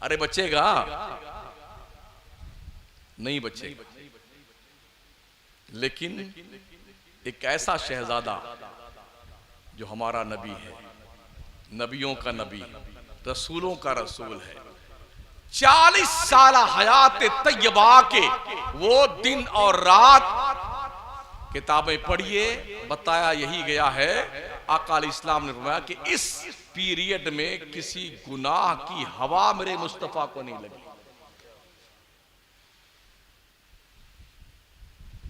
अरे बचेगा नहीं बचेगा, लेकिन एक ऐसा शहजादा जो हमारा नबी है, नबियों का नबी, रसूलों का रसूल है, 40 साल हयात तैयबा के वो दिन और रात किताबें पढ़िए, बताया यही गया है। आका अलैहिस्सलाम ने फरमाया कि इस पीरियड में किसी गुनाह की हवा मेरे मुस्तफा को नहीं लगी।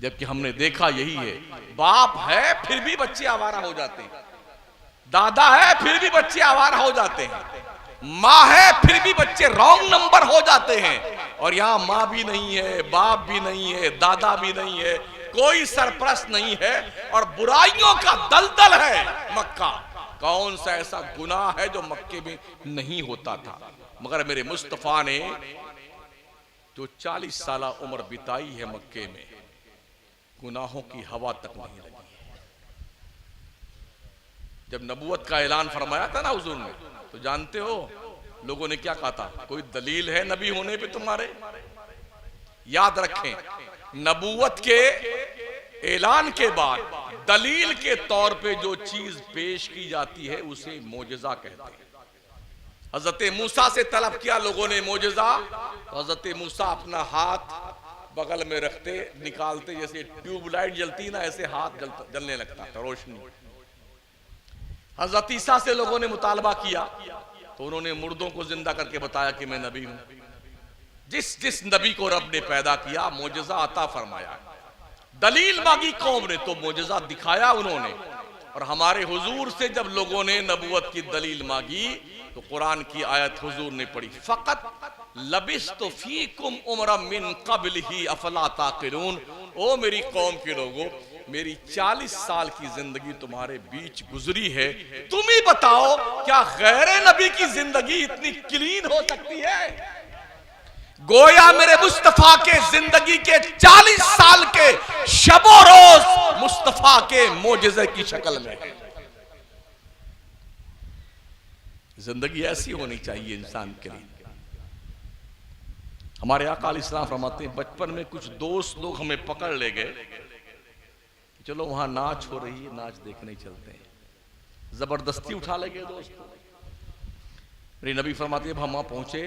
जबकि हमने देखा यही है, बाप है फिर भी बच्चे आवारा हो जाते हैं, दादा है फिर भी बच्चे आवारा हो जाते हैं, माँ है फिर भी बच्चे रॉन्ग नंबर हो जाते हैं। और यहां माँ भी नहीं है, बाप भी नहीं है, दादा भी नहीं है, कोई सरपरस्त नहीं है और बुराइयों का दलदल है मक्का। कौन सा ऐसा गुनाह है जो मक्के में नहीं होता था? मगर मेरे मुस्तफा ने जो 40 साल उम्र बिताई है मक्के में, गुनाहों की हवा तक नहीं लगी है। जब नबूवत का ऐलान फरमाया था ना हुजूर ने, तो जानते हो लोगों ने क्या कहा था? कोई दलील है नबी होने पे तुम्हारे? याद रखें, नबूवत के ऐलान के बाद दलील के तौर पे जो चीज पेश की जाती है उसे मोजज़ा कहते हैं। हजरत मूसा से तलब किया लोगों ने मोजज़ा, तो हजरत मूसा अपना हाथ बगल में रखते, निकालते, जैसे ट्यूबलाइट जलती ना ऐसे हाथ जलने लगता था, रोशनी। हजरत ईसा से लोगों ने मुतालबा किया तो उन्होंने मुर्दों को जिंदा करके बताया कि मैं नबी हूं। जिस जिस नबी को रब ने पैदा किया मोजज़ा अता फरमाया। दलील मांगी कौम ने तो मोजज़ा दिखाया उन्होंने। और हमारे हुजूर से जब लोगों ने नबूवत की दलील मांगी तो कुरान की आयत हुजूर ने पढ़ी, फ़क़त लबिस्तु फ़ीकुम उमरम मिन क़ब्लिही अफ़ला ताक़िलून। ओ मेरी कौम के लोगों, मेरी 40 साल की जिंदगी तुम्हारे बीच गुजरी है, तुम ही बताओ क्या गैर नबी की जिंदगी इतनी क्लीन हो सकती है? गोया मेरे मुस्तफा के जिंदगी के 40 साल के शबो रोज मुस्तफा के मोजज़े की शक्ल में है। जिंदगी ऐसी होनी चाहिए इंसान के लिए। हमारे आका अलैहिस्सलाम फरमाते हैं, बचपन में कुछ दोस्त लोग हमें पकड़ ले गए, चलो वहां नाच हो रही है, नाच देखने चलते हैं। जबरदस्ती उठा ले गए दोस्त को। मेरे नबी फरमाते हैं, हम वहां पहुंचे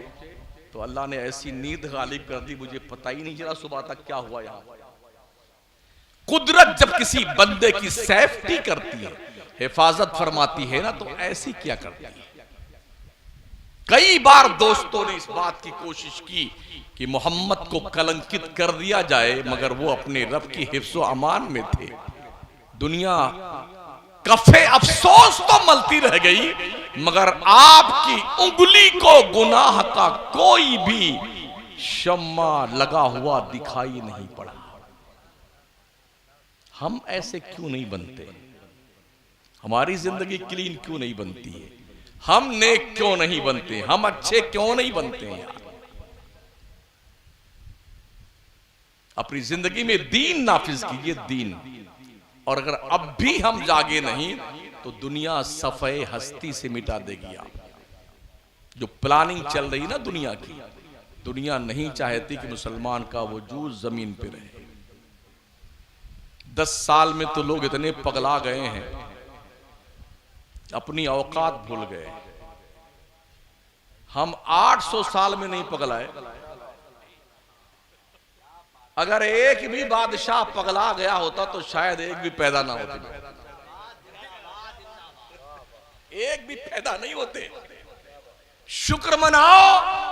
तो अल्लाह ने ऐसी नींद गालिब कर दी, मुझे पता ही नहीं चला सुबह तक क्या हुआ। यहां कुदरत जब किसी बंदे की सेफ्टी करती है, हिफाजत फरमाती है ना, तो ऐसी क्या करती है। कई बार दोस्तों ने इस बात की कोशिश की कि मोहम्मद को कलंकित कर दिया जाए, मगर वो अपने रब की हिफ्ज़ो अमान में थे। दुनिया कफे अफसोस तो मलती रह गई, मगर आपकी उंगली को गुनाह का कोई भी शम्मा लगा हुआ दिखाई नहीं पड़ा। हम ऐसे क्यों नहीं बनते? हमारी जिंदगी क्लीन क्यों नहीं बनती है? हम नेक क्यों नहीं बनते? हम अच्छे क्यों नहीं बनते हैं? यार अपनी जिंदगी में दीन नाफिज कीजिए, दीन। और अगर अब भी हम जागे नहीं तो दुनिया सफ़े हस्ती से मिटा देगी। आप जो प्लानिंग चल रही ना दुनिया की, दुनिया नहीं चाहती कि मुसलमान का वजूद जमीन पे रहे। 10 साल में तो लोग इतने पगला गए हैं, अपनी औकात भूल गए। हम 800 साल में नहीं पगलाए। अगर एक भी बादशाह पगला गया होता तो शायद एक भी पैदा ना होते, एक भी पैदा नहीं होते। शुक्र मनाओ,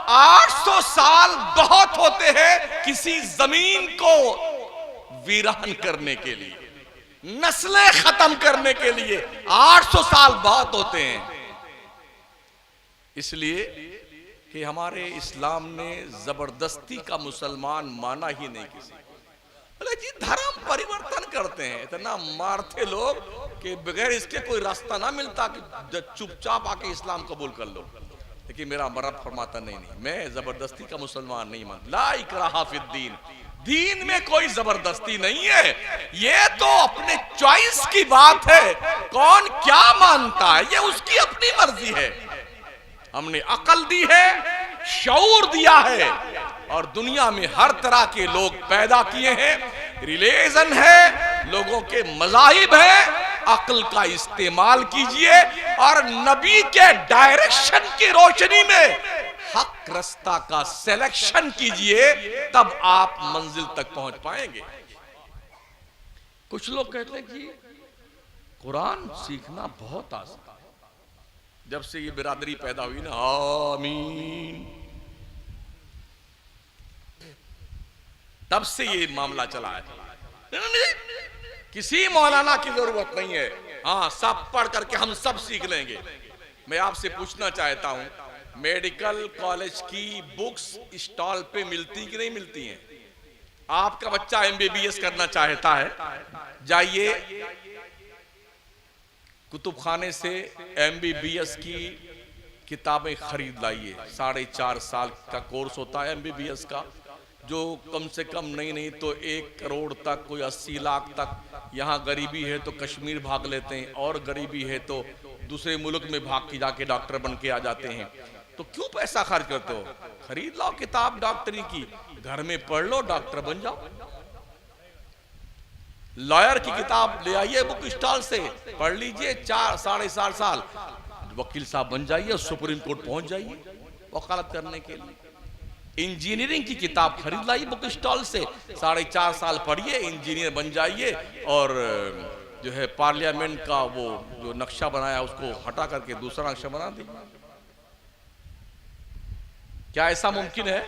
800 साल बहुत होते हैं किसी जमीन को वीरान करने के लिए, नस्लें खत्म करने के लिए 800 साल बहुत होते हैं। इसलिए कि हमारे इस्लाम ने जबरदस्ती का मुसलमान माना ही नहीं किसी। बोले जी धर्म परिवर्तन करते हैं, इतना मारते लोग कि बगैर इसके कोई रास्ता ना मिलता कि चुपचाप आके इस्लाम कबूल कर लो। लेकिन मेरा रब फरमाता नहीं, मैं जबरदस्ती का मुसलमान नहीं मानता। ला इकराहा फिद्दीन, दीन में कोई जबरदस्ती नहीं है। ये तो अपने चॉइस की बात है, कौन क्या मानता है ये उसकी अपनी मर्जी है। हमने अकल दी है, शऊर दिया है और दुनिया में हर तरह के लोग पैदा किए हैं। रिलीजन है, लोगों के मज़ाहिब है। अक्ल का इस्तेमाल कीजिए और नबी के डायरेक्शन की रोशनी में हक रास्ता का सिलेक्शन कीजिए, तब आप मंजिल तक पहुंच पाएंगे। कुछ लोग कहते हैं कि कुरान सीखना बहुत आसान है। जब से ये बिरादरी पैदा हुई ना, आमीन, तब से ये मामला चला है। किसी मौलाना की जरूरत नहीं है। हाँ, सब पढ़ करके हम सब सीख लेंगे। मैं आपसे पूछना चाहता हूं, मेडिकल कॉलेज की बुक्स स्टॉल पे मिलती कि नहीं मिलती हैं? आपका बच्चा एमबीबीएस करना चाहता है, जाइए कुतुबखाने से एमबीबीएस की किताबें खरीद लाइए। 4.5 साल का कोर्स होता है एमबीबीएस का, जो कम से कम नहीं तो 1 करोड़ तक, कोई 80 लाख तक। यहाँ गरीबी है तो कश्मीर भाग लेते हैं, और गरीबी है तो दूसरे मुल्क में भाग के जाके डॉक्टर बन के आ जाते हैं। तो क्यों पैसा खर्च करते हो? खरीद लाओ किताब डॉक्टरी की, घर में पढ़ लो, डॉक्टर बन जाओ। लॉयर की किताब ले आइए बुक स्टॉल से, पढ़ लीजिए, 4-4.5 साल वकील साहब बन जाइए, सुप्रीम कोर्ट पहुंच जाइए वकालत करने के लिए। इंजीनियरिंग की किताब खरीद लाइए बुक स्टॉल से, 4.5 साल पढ़िए, इंजीनियर बन जाइए, और जो है पार्लियामेंट का वो जो नक्शा बनाया उसको हटा करके दूसरा नक्शा बना दीजिए। क्या ऐसा मुमकिन है?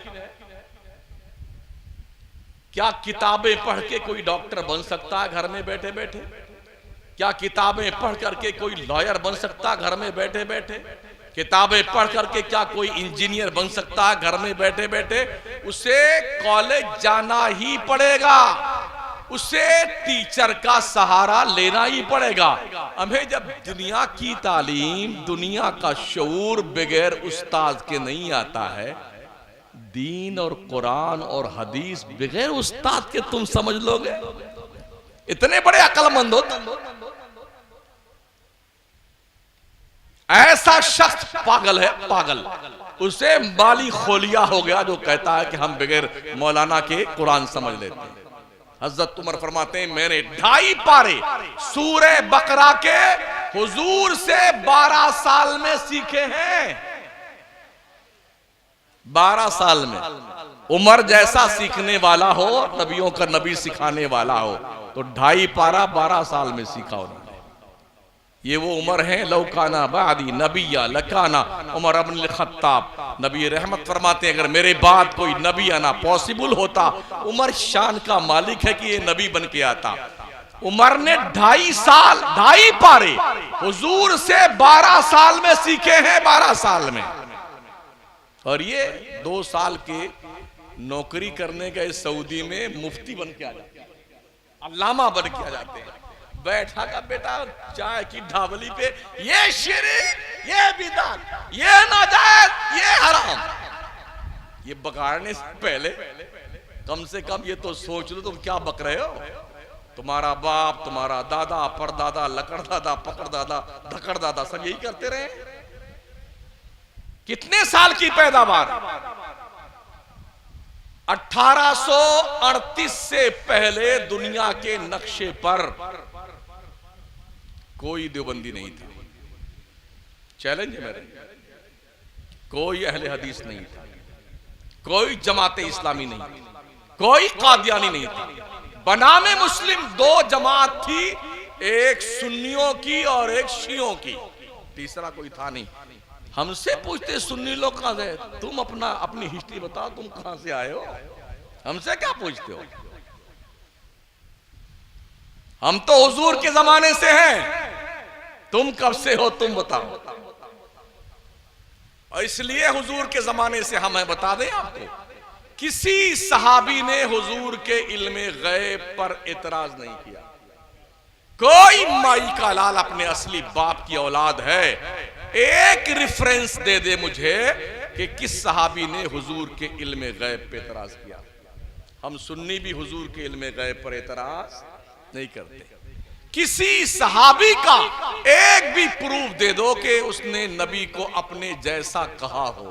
क्या किताबें पढ़ के कोई डॉक्टर बन सकता है घर में बैठे बैठे? क्या किताबें पढ़ करके कोई लॉयर बन सकता है घर में बैठे बैठे? किताबें पढ़ करके क्या कोई इंजीनियर बन सकता है घर में बैठे बैठे? उसे कॉलेज जाना ही पड़ेगा, उसे टीचर का सहारा लेना ही पड़ेगा। हमें जब दुनिया की तालीम, दुनिया का शऊर बगैर उस्ताद के नहीं आता है, दीन और कुरान और हदीस बगैर उस्ताद के तुम समझ लोगे? इतने बड़े अक्लमंद हो तुम। ऐसा शख्स पागल है, पागल। उसे माली खोलिया हो गया जो कहता है कि हम बगैर मौलाना के कुरान समझ लेते हैं। हजरत उमर फरमाते हैं, मैंने 2.5 पारे सूरह बकरा के हुजूर से 12 साल में सीखे हैं। 12 साल में। उमर जैसा सीखने वाला हो, नबियों का नबी सिखाने वाला हो, तो 2.5 पारा 12 साल में सीखा उन्होंने। ये वो उमर है, लौकाना बादी नबिया लकाना उमर इब्न खत्ताब। नबी रहमत फरमाते हैं, अगर मेरे बाद कोई नबी आना पॉसिबल होता, उमर शान का मालिक है कि ये नबी बन के आता। उमर ने 2.5 साल 2.5 पारे हुजूर से 12 साल में सीखे हैं, 12 साल में। और ये 2 साल के नौकरी करने गए सऊदी में मुफ्ती बन के आ जाते हैं, अल्लामा बन के आ जाते हैं। बैठा का बेटा चाय की ढाबली पे, ये शिरक, ये बिदअत, ये नाजायज, ये हराम। ये बगाड़ने से पहले कम से कम ये तो सोच लो तुम क्या बक रहे हो। तुम्हारा बाप, तुम्हारा दादा, परदादा, लकड़दादा, पकड़दादा, धकड़दादा सब यही करते रहे। कितने साल की पैदावार? 1838 से पहले दुनिया के नक्शे पर कोई देवबंदी नहीं था। चैलेंज है मेरे। कोई अहले हदीस नहीं था, कोई जमाते इस्लामी नहीं थी, कोई कादियानी नहीं थी। बनामे मुस्लिम 2 जमात थी, एक सुन्नियों की और एक शियों की, तीसरा कोई था नहीं। हमसे पूछते सुन्नी लोग कहां से? तुम अपनी हिस्ट्री बताओ, तुम कहां से आए हो? हमसे क्या पूछते हो? हम तो हुजूर के जमाने से हैं, तुम कब से हो तुम बताओ। और इसलिए हुजूर के जमाने से हम बता दें आपको, किसी सहाबी ने हुजूर के इल्मे गैब पर एतराज नहीं किया। कोई माई का लाल अपने असली बाप की औलाद है, एक रेफरेंस दे दे मुझे कि किस सहाबी ने हुजूर के इल्मे गैब पे एतराज किया। हम सुन्नी भी हुजूर के इल्मे गैब पर एतराज नहीं करते। किसी सहाबी का एक भी प्रूफ दे दो कि उसने नबी को अपने जैसा कहा हो।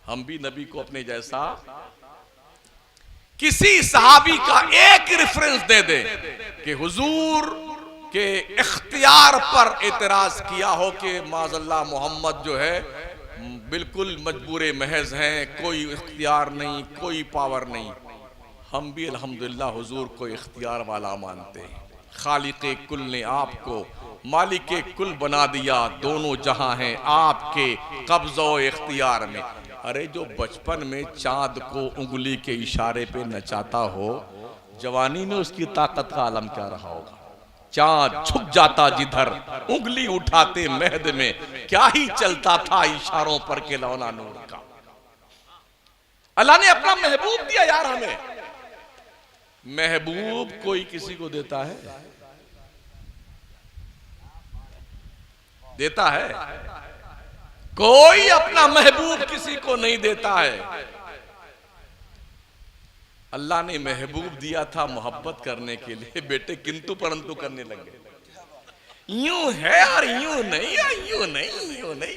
हम भी नबी को अपने जैसा, किसी सहाबी का एक रेफरेंस दे दे कि हुजूर के इख्तियार पर एतराज किया हो कि माज़अल्लाह मोहम्मद जो है बिल्कुल मजबूर महज हैं, कोई इख्तियार नहीं, कोई पावर नहीं। हम भी अल्हम्दुलिल्लाह हुजूर को इख्तियार वाला मानते हैं। खालिक़े कुल ने आपको मालिके कुल बना दिया, दोनों जहां हैं आपके कब्ज़ो इख्तियार में। अरे जो बचपन में चांद को उंगली के इशारे पे नचाता हो, जवानी में उसकी ताकत का आलम क्या रहा होगा। चांद झुक जाता जिधर, उंगली उठाते महद में, क्या ही चलता था इशारों पर के लौना नूर का। अल्लाह ने अपना महबूब दिया यार हमें। महबूब कोई किसी को देता है? देता है? कोई अपना महबूब किसी को नहीं देता है। अल्लाह ने महबूब दिया था मोहब्बत करने के लिए, बेटे किंतु परंतु करने लगे। यूं है और यूं नहीं है, यूं नहीं, यूं नहीं।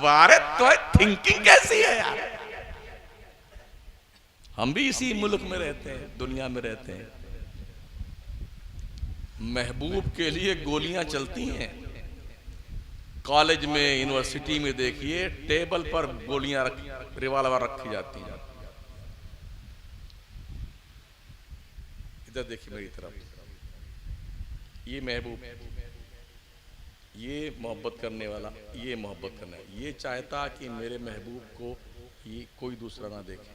वारे तो थिंकिंग कैसी है यार। हम भी इसी मुल्क में रहते हैं, दुनिया में रहते हैं। महबूब के लिए गोलियां चलती हैं। कॉलेज में, यूनिवर्सिटी में देखिए टेबल पर गोलियां रिवाल्वर रखी जाती हैं। इधर देखिए मेरी तरफ, ये महबूब, ये मोहब्बत करने वाला, ये मोहब्बत करना, ये चाहता कि मेरे महबूब को ये कोई दूसरा ना देखे,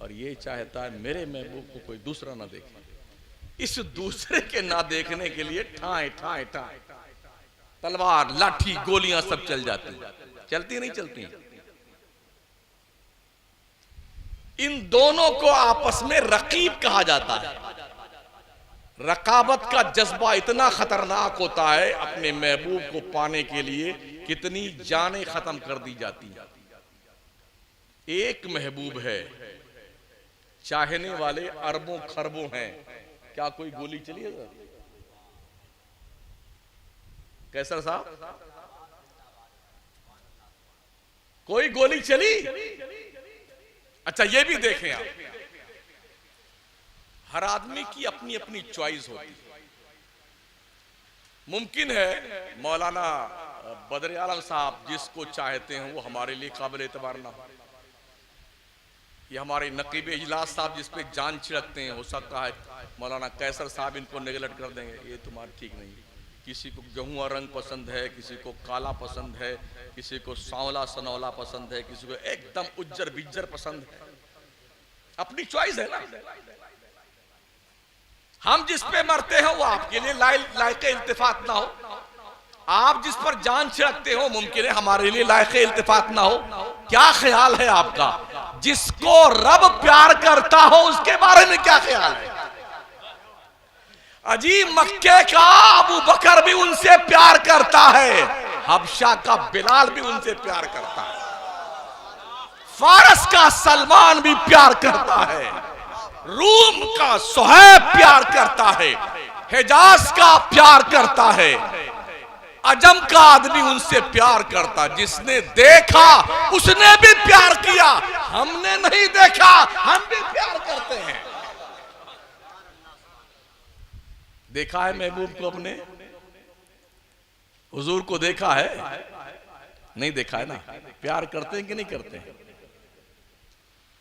और ये चाहता है मेरे महबूब को कोई दूसरा ना देखे। इस दूसरे के ना देखने के लिए ठाए ठाए ठाए तलवार, लाठी, गोलियां सब चल जाती, चलती नहीं चलती। इन दोनों को आपस में रकीब कहा जाता है। रकाबत का जज्बा इतना खतरनाक होता है, अपने महबूब को पाने के लिए कितनी जानें खत्म कर दी जाती हैं। एक महबूब है, चाहने वाले अरबों खरबों हैं। क्या कोई गोली चली है? कैसर साहब, कोई गोली चली? अच्छा ये भी देखें आप, हर आदमी की अपनी अपनी चॉइस होती है। मुमकिन है मौलाना बदर आलम साहब जिसको चाहते हैं वो हमारे लिए काबिल एतबार ना हो, ये हमारे नकीब इजलास साहब जिस पे जान छिड़कते हैं, हो सकता है मौलाना कैसर साहब इनको नेगलेक्ट कर देंगे, ये तुम्हारा ठीक नहीं। किसी को गेहुआ रंग पसंद है, किसी को काला पसंद है, किसी को सांवला सनौला पसंद है, किसी को एकदम उज्जर बिज्जर पसंद है। अपनी चॉइस है ना। हम जिस पे मरते हैं वो आपके लिए लायक इल्तिफात ना हो। आप जिस पर जान छिड़कते हो मुमकिन है हमारे लिए लायक इल्तिफात ना हो। क्या ख्याल है आपका? जिसको रब प्यार करता हो उसके बारे में क्या ख्याल है? अजी मक्के का अबू बकर भी उनसे प्यार करता है, हबशा का बिलाल भी उनसे प्यार करता है, फारस का सलमान भी प्यार करता है, रूम का सुहैब प्यार करता है, हिजाज का प्यार करता है, अजम का आदमी उनसे प्यार करता। जिसने देखा उसने भी प्यार किया, हमने नहीं देखा हम भी प्यार करते हैं। देखा है महबूब को अपने? हुजूर को देखा है? नहीं देखा है ना। प्यार करते हैं कि नहीं करते हैं?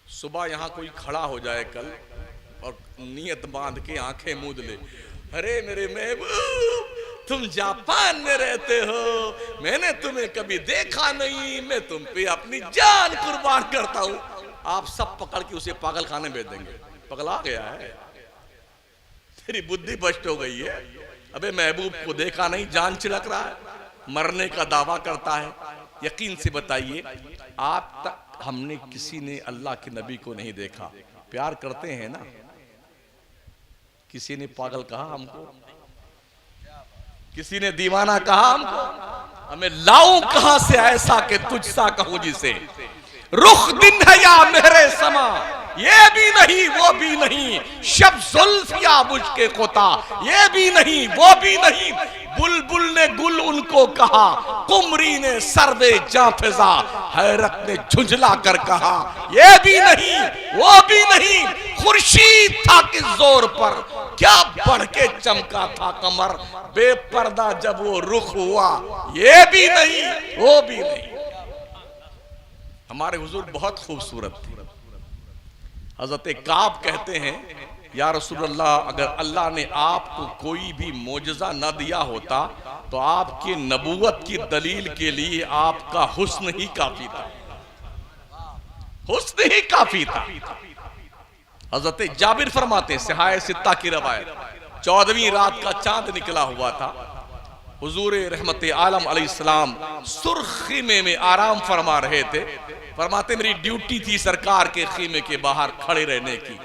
सुबह यहां कोई खड़ा हो जाए कल और नियत बांध के आंखें मूंद ले, अरे मेरे महबूब तुम जापान में रहते हो, मैंने तुम्हें कभी देखा नहीं, मैं तुम पे अपनी जान कुर्बान करता हूं। आप सब पकड़ के उसे पागल खाने भेज देंगे। पगला गया है, तेरी बुद्धि भ्रष्ट हो गई है। अबे महबूब को देखा नहीं, जान छिड़क रहा है, मरने का दावा करता है। यकीन से बताइए आप तक हमने किसी ने अल्लाह के नबी को नहीं देखा, प्यार करते हैं ना? किसी ने पागल कहा हमको? किसी ने दीवाना कहा हमको? हमें लाऊं कहां से ऐसा कि तुझसा कहूं जिसे, रुख दिन है या मेरे समा, ये भी नहीं वो भी नहीं, शब जुल्फिया मुझके कोता, ये भी नहीं वो भी नहीं, बुलबुल ने गुल उनको कहा, कुमरी ने सर्वे जाफिजा, हैरत ने झुंझला कर कहा, ये भी नहीं वो भी नहीं, खुर्शीद था किस जोर पर, क्या बढ़ के चमका था कमर, बेपर्दा जब वो रुख हुआ, ये भी नहीं वो भी नहीं। हमारे हुजूर बहुत खूबसूरत थे। हजरत काब कहते हैं, या रसूल अल्लाह, अगर अल्लाह ने आपको कोई भी मोजज़ा न दिया होता तो आपकी नबूवत की दलील के लिए आपका हुस्न ही काफी था, हुस्न ही काफी था। हजरत जाबिर फरमाते हैं, सिहाए सित्ता की रवायत, 14वीं रात का चांद निकला हुआ था, हुजूर रहमत आलम अलैहिस्सलाम सुर्ख खीमे में आराम फरमा रहे थे। फरमाते मेरी ड्यूटी थी सरकार के खीमे के बाहर खड़े रहने की।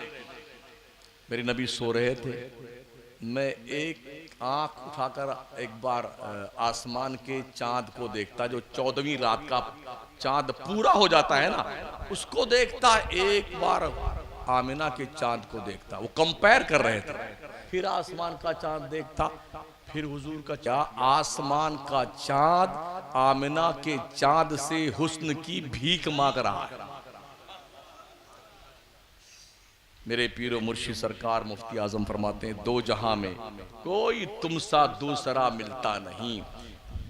मेरे नबी सो रहे थे, मैं एक आंख उठाकर एक बार आसमान के चांद को देखता, जो 14वीं रात का चांद पूरा हो जाता है ना, उसको देखता, एक बार आमिना के चांद को देखता। वो कंपेयर कर रहे थे, फिर आसमान का चांद देखता, फिर हुजूर का चांद, आसमान का चांद आमिना के चांद से हुस्न की भीख मांग रहा है। मेरे पीरो मुर्शिद सरकार मुफ्ती आजम फरमाते हैं, दो जहां में कोई तुमसा दूसरा मिलता नहीं,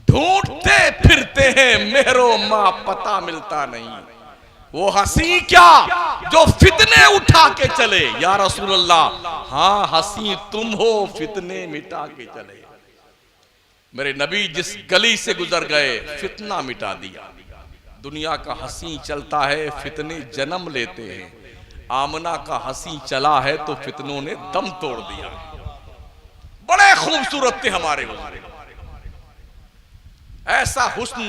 ढूंढते फिरते हैं मेहरो मां पता मिलता नहीं। वो हंसी क्या जो फितने उठा के चले, या रसूल अल्लाह हाँ हंसी तुम हो फितने मिटा के चले। मेरे नबी जिस गली से गुजर गए फितना मिटा दिया। दुनिया का हंसी चलता है फितने जन्म लेते हैं, आमना का हंसी चला है तो फितनों ने दम तोड़ दिया। बड़े खूबसूरत थे हमारे हुस्न, ऐसा हुस्न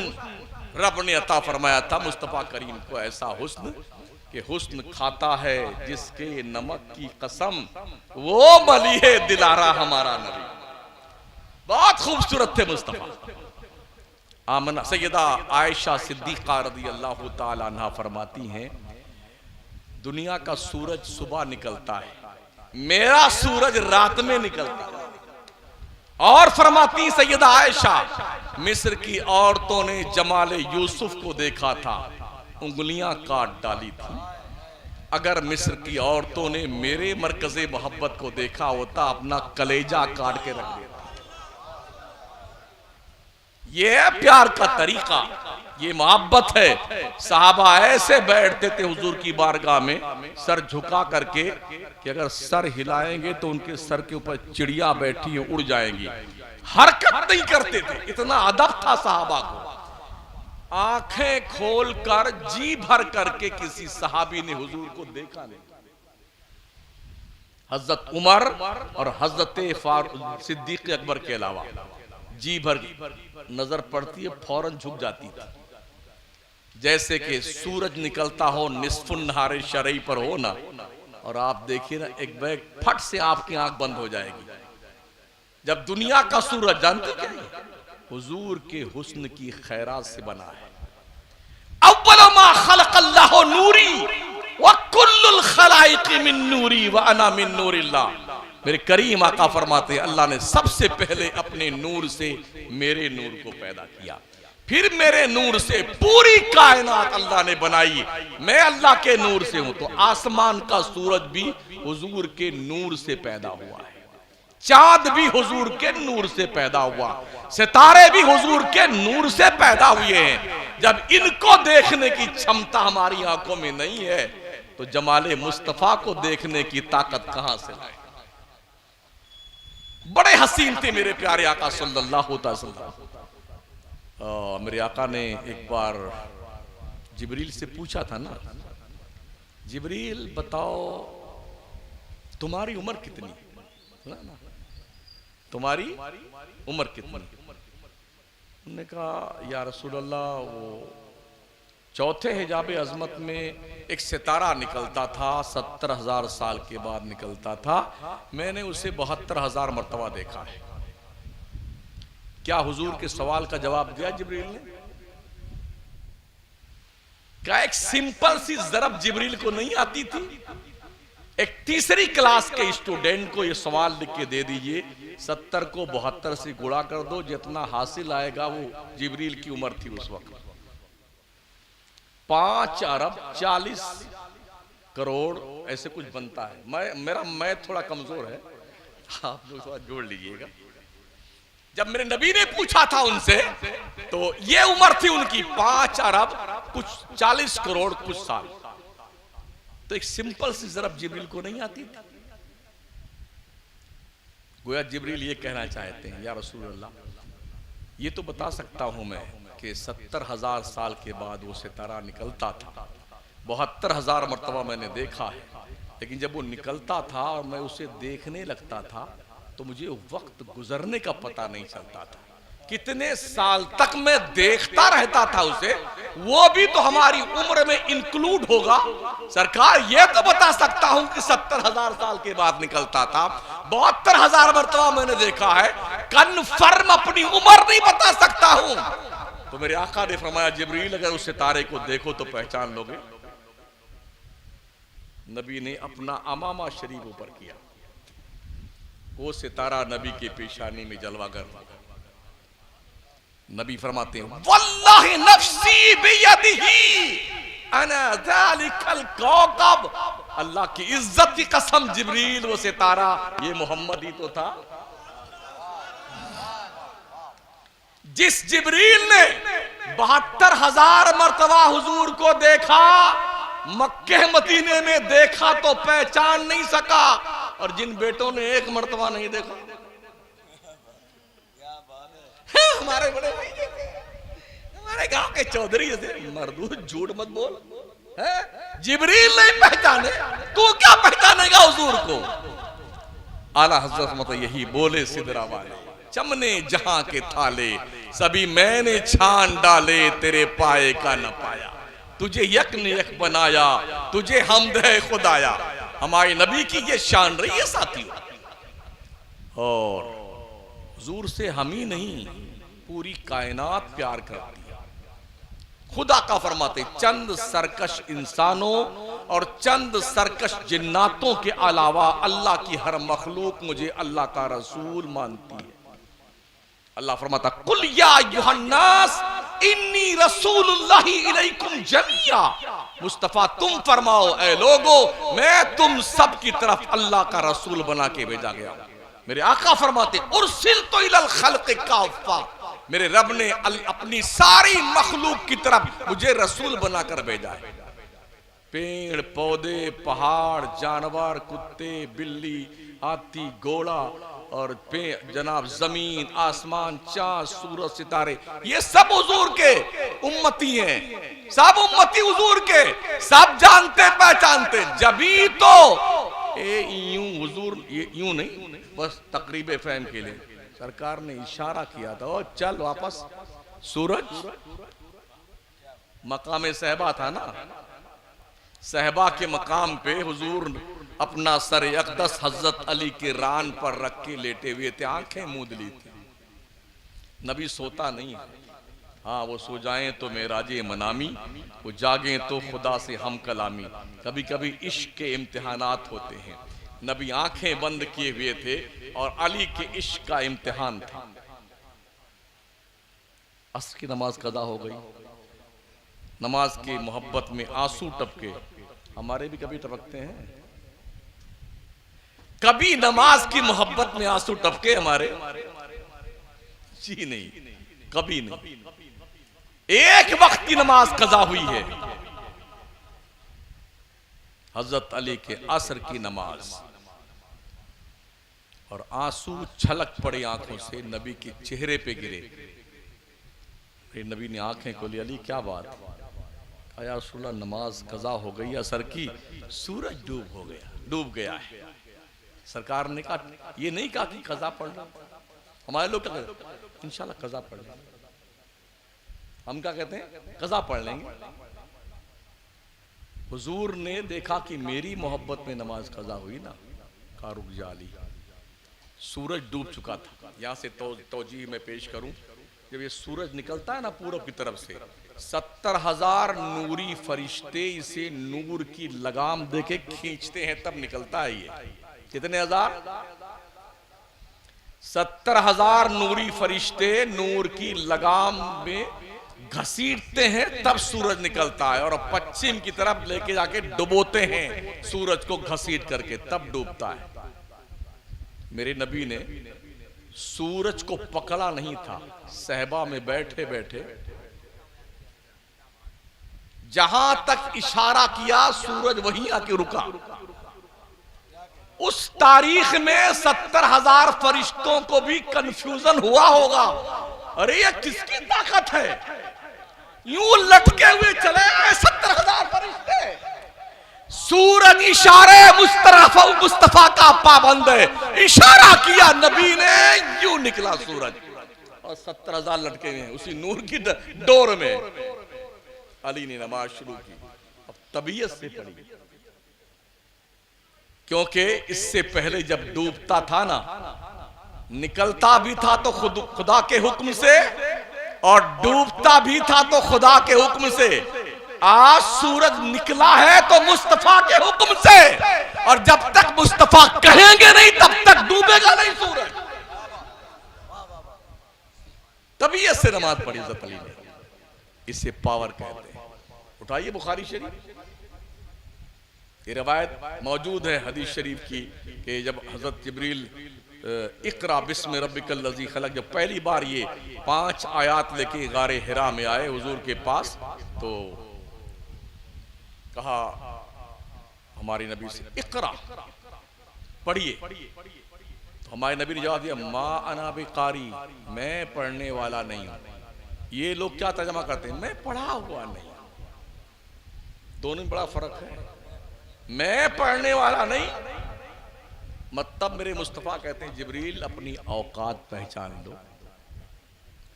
रब ने अता फरमाया था मुस्तफा करीम को, ऐसा हुस्न कि हुस्न खाता है जिसके नमक की कसम, वो मलिहे दिलारा हमारा नबी। बहुत खूबसूरत थे मुस्तफा। आमना सैयदा आयशा सिद्दीका रज़ी अल्लाह ताला अन्हा फरमाती हैं, दुनिया का सूरज सुबह निकलता है, मेरा सूरज रात में निकलता है। और फरमाती सैयदा आयशा, मिस्र की औरतों ने जमाले यूसुफ को देखा था, उंगलियां काट डाली थी। अगर मिस्र की औरतों ने मेरे मरकज़े मोहब्बत को देखा होता, अपना कलेजा काट के रख देता। ये है प्यार का तरीका, ये मोहब्बत है। साहबा ऐसे बैठते थे हुजूर की बारगाह में सर झुका करके कि अगर सर हिलाएंगे तो उनके सर के ऊपर चिड़िया बैठी है उड़ जाएंगी, हरकत नहीं करते थे, इतना अदब था साहबा को। आंखें खोलकर जी भर करके किसी सहाबी ने हुजूर को देखा नहीं। हजरत उमर और हजरत फारूक सिद्दीक अकबर के अलावा जी भर नजर पड़ती है फौरन झुक जाती थी, जैसे कि सूरज निकलता हो निस्फुन नहारे शरई पर हो ना, और आप देखिए ना एक बैग फट से आपकी आंख बंद हो जाएगी। जब दुनिया का सूरज, जानते क्या है, हुजूर के हुस्न की खैरात से बना है। अव्वल मा खलक़ल्लाहु नूरी व कुल्लुल खलाइक़ मिन नूरी व अना मिन नूरिल्लाह। मेरे करीम आका फरमाते हैं, अल्लाह ने सबसे पहले अपने नूर से मेरे नूर को पैदा किया, फिर मेरे नूर से पूरी कायनात अल्लाह ने बनाई। मैं अल्लाह के नूर से हूं, तो आसमान का सूरज भी हुजूर के नूर से पैदा हुआ है, चांद भी हुजूर के नूर से पैदा हुआ, सितारे भी हुजूर के नूर से पैदा हुए हैं। जब इनको देखने की क्षमता हमारी आंखों में नहीं है तो जमाले मुस्तफा को देखने की ताकत कहां से लाए। बड़े हसीन थे मेरे प्यारे आका सल्लल्लाहु अलैहि वसल्लम। मेरे आका ने एक बार जिब्रील से पूछा था ना, जिब्रील बताओ तुम्हारी उम्र कितनी, तुम्हारी उम्र कितनी? उन्होंने कहा या रसूल अल्लाह, वो चौथे हिजाब अजमत में एक सितारा निकलता था, 70,000 साल के बाद निकलता था, मैंने उसे 72,000 मरतबा देखा है। क्या हुजूर के सवाल का जवाब दिया जिब्रील ने? क्या एक सिंपल सी ज़रब जिब्रील को नहीं आती थी? एक तीसरी क्लास के स्टूडेंट को यह सवाल लिख के दे दीजिए, 70 को 72 से गुणा कर दो, जितना हासिल आएगा वो जिब्रील की उम्र थी उस वक्त। 5 अरब 40 करोड़ ऐसे कुछ बनता है। मेरा मैथ थोड़ा कमजोर है, आप लोग थोड़ा जोड़ लीजिएगा। जब मेरे नबी ने पूछा था उनसे तो ये उम्र थी उनकी 5 अरब कुछ 40 करोड़ कुछ साल। तो एक सिंपल सी ज़रब जिब्रील को नहीं आती थी। गोया जिब्रील ये कहना चाहते हैं, या रसूल अल्लाह, ये तो बता सकता हूं मैं कि 70,000 साल के बाद वो सितारा निकलता था। 72,000 मरतबा मैंने देखा है, लेकिन जब वो निकलता था और मैं उसे देखने लगता था तो मुझे वक्त गुजरने का पता नहीं चलता था। कितने साल तक मैं देखता रहता था उसे, वो भी तो हमारी उम्र में इंक्लूड होगा। सरकार ये तो बता सकता हूं कि 70,000 साल के बाद निकलता था। 72,000 मरतबा मैंने देखा है, कन्फर्म अपनी उम्र नहीं बता सकता हूं। तो मेरे आका ने फरमाया, जिब्रील अगर उस सितारे को देखो तो पहचान लोगे। नबी ने अपना अमामा शरीफ ऊपर किया, वो सितारा नबी के पेशानी में जलवागर था। नबी फरमाते हैं, वल्लाहि नफ्सी बियदिही अना ज़ालिकल कौकब। अल्लाह की इज्जत की कसम, जिब्रील वो सितारा ये मोहम्मद ही तो था। जिस जिब्रील ने 72,000 मरतबा हुजूर को देखा, मक्के मदीने में देखा तो पहचान नहीं सका, और जिन बेटों ने एक मरतबा नहीं देखा, हमारे बड़े भाई थे, हमारे गांव के चौधरी थे, मर्दूद झूठ मत बोल, है जिब्रील नहीं पहचाने, तू क्या पहचानेगा हुजूर को? आला हजरत मत यही बोले सिदरा वाले, चमने जहां के थाले सभी मैंने छान डाले, तेरे पाए का न पाया, तुझे यक ने यक बनाया, तुझे हमद है खुदाया। हमारे नबी की ये शान रही है साथियों। और हुजूर से हम ही नहीं, पूरी कायनात प्यार करती है। खुदा का फरमाते, चंद सरकश इंसानों और चंद सरकश जिन्नातों के अलावा अल्लाह की हर मखलूक मुझे अल्लाह का रसूल मानती है। अल्लाह फरमाता, कुल या अय्युहन्नास इन्नी रसूलुल्लाहि इलैकुम जमिया। मुस्तफा तुम फरमाओ, ए लोगो, मैं तुम सब की तरफ अल्लाह का रसूल बना के भेजा गया। मेरे आका फरमाते, उर्सिल तो इलल खल्क़ काफ़ा, मेरे रब ने अपनी सारी मखलूक की तरफ मुझे रसूल बनाकर भेजा है। पेड़ पौधे, पहाड़, जानवर, कुत्ते, बिल्ली, हाथी, घोड़ा और जनाब जमीन, आसमान, चांद, सूरज, सितारे, ये सब हुजूर के उम्मती हैं, सब उम्मती हुजूर के, सब जानते पहचानते। जभी तो यूं हुजूर, ये यूं नहीं, बस तकरीब फहम के लिए सरकार ने इशारा किया था, और चल वापस। सूरज मकाम सहबा था ना, सहबा के मकाम पे हुजूर अपना सर अक़दस हजरत अली के रान पर रख के लेटे हुए थे, आंखें मूंद ली थी। नबी सोता नहीं है, हाँ वो सो जाएं तो मेराजे मनामी, वो जागें तो खुदा से हम कलामी। कभी कभी इश्क के इम्तिहानात होते हैं। नबी आंखें बंद किए हुए थे और अली के इश्क का इम्तिहान था। अस्र की नमाज कदा हो गई, नमाज की मोहब्बत में आंसू टपके। हमारे भी कभी टपकते हैं? कभी नमाज की मोहब्बत में आंसू टपके हमारे? जी नहीं, कभी नहीं। एक वक्त की नमाज कज़ा हुई है, हजरत अली के असर की नमाज, और आंसू छलक पड़े आंखों से, नबी के चेहरे पे गिरे। फिर नबी ने आंखें खोली, अली क्या बात? या रसूलल्लाह, नमाज कज़ा हो गई असर की, सूरज डूब गया है। सरकार ने कहा, ये नहीं कहा कि कज़ा पढ़ लो। हमारे लोग क्या कहते हैं? इंशाल्लाह कज़ा पढ़ लेंगे। हम क्या कहते हैं? कज़ा पढ़ लेंगे। हुजूर ने देखा कि मेरी मोहब्बत में नमाज कज़ा हुई ना, कहा रुक जा अली, सूरज डूब चुका था। यहां से तौजीह में पेश करूं, जब ये सूरज निकलता है ना पूरब की तरफ से, 70,000 नूरी फरिश्ते इसे नूर की लगाम देके खींचते हैं, तब निकलता है ये। कितने हजार? 70,000 नूरी फरिश्ते नूर की लगाम में घसीटते हैं, तब सूरज निकलता है, और पश्चिम की तरफ लेके जाके डुबोते हैं सूरज को घसीट करके, तब डूबता है। मेरे नबी ने सूरज को पकड़ा नहीं था, सहबा में बैठे बैठे जहां तक इशारा किया सूरज वहीं आके रुका। उस तारीख में 70,000 फरिश्तों को भी कंफ्यूजन हुआ होगा, अरे ये किसकी ताकत है, यूं लटके हुए चले आए 70,000 फरिश्ते। सूरज इशारे मुस्तफा का पाबंद है, इशारा किया नबी ने, यूं निकला सूरज, और 70,000 लटके हुए हैं उसी नूर की डोर में। अली ने नमाज शुरू की, अब तबीयत से पड़ी, क्योंकि इससे पहले जब डूबता था ना, निकलता भी था तो खुदा के हुक्म से, और डूबता भी था तो खुदा के हुक्म से। आज सूरज निकला है तो मुस्तफा के हुक्म से, और जब तक मुस्तफा कहेंगे नहीं तब तक डूबेगा नहीं सूरज। तबीयत से नमाज पढ़ी इज्जत अली ने, इसे पावर कहते हैं। उठाइए बुखारी शरीफ, ये रवायत मौजूद है हदीस शरीफ की कि जब हजरत जिब्रील इकरा बिस्म रब्बिकल लज़ी खलक, जब पहली बार ये 5 आयात लेके गारे हिरा में आए हुजूर के पास, तो कहा हमारे नबी से इकरा पढ़िए, तो हमारे नबी ने जवाब दिया मा अना बिकारी, मैं पढ़ने वाला नहीं हूं। ये लोग क्या तर्जमा करते हैं, मैं पढ़ा हुआ नहीं। दोनों में बड़ा फर्क है। मैं पढ़ने वाला नहीं, मतलब मेरे मुस्तफा कहते हैं जिब्रील अपनी औकात पहचान लो,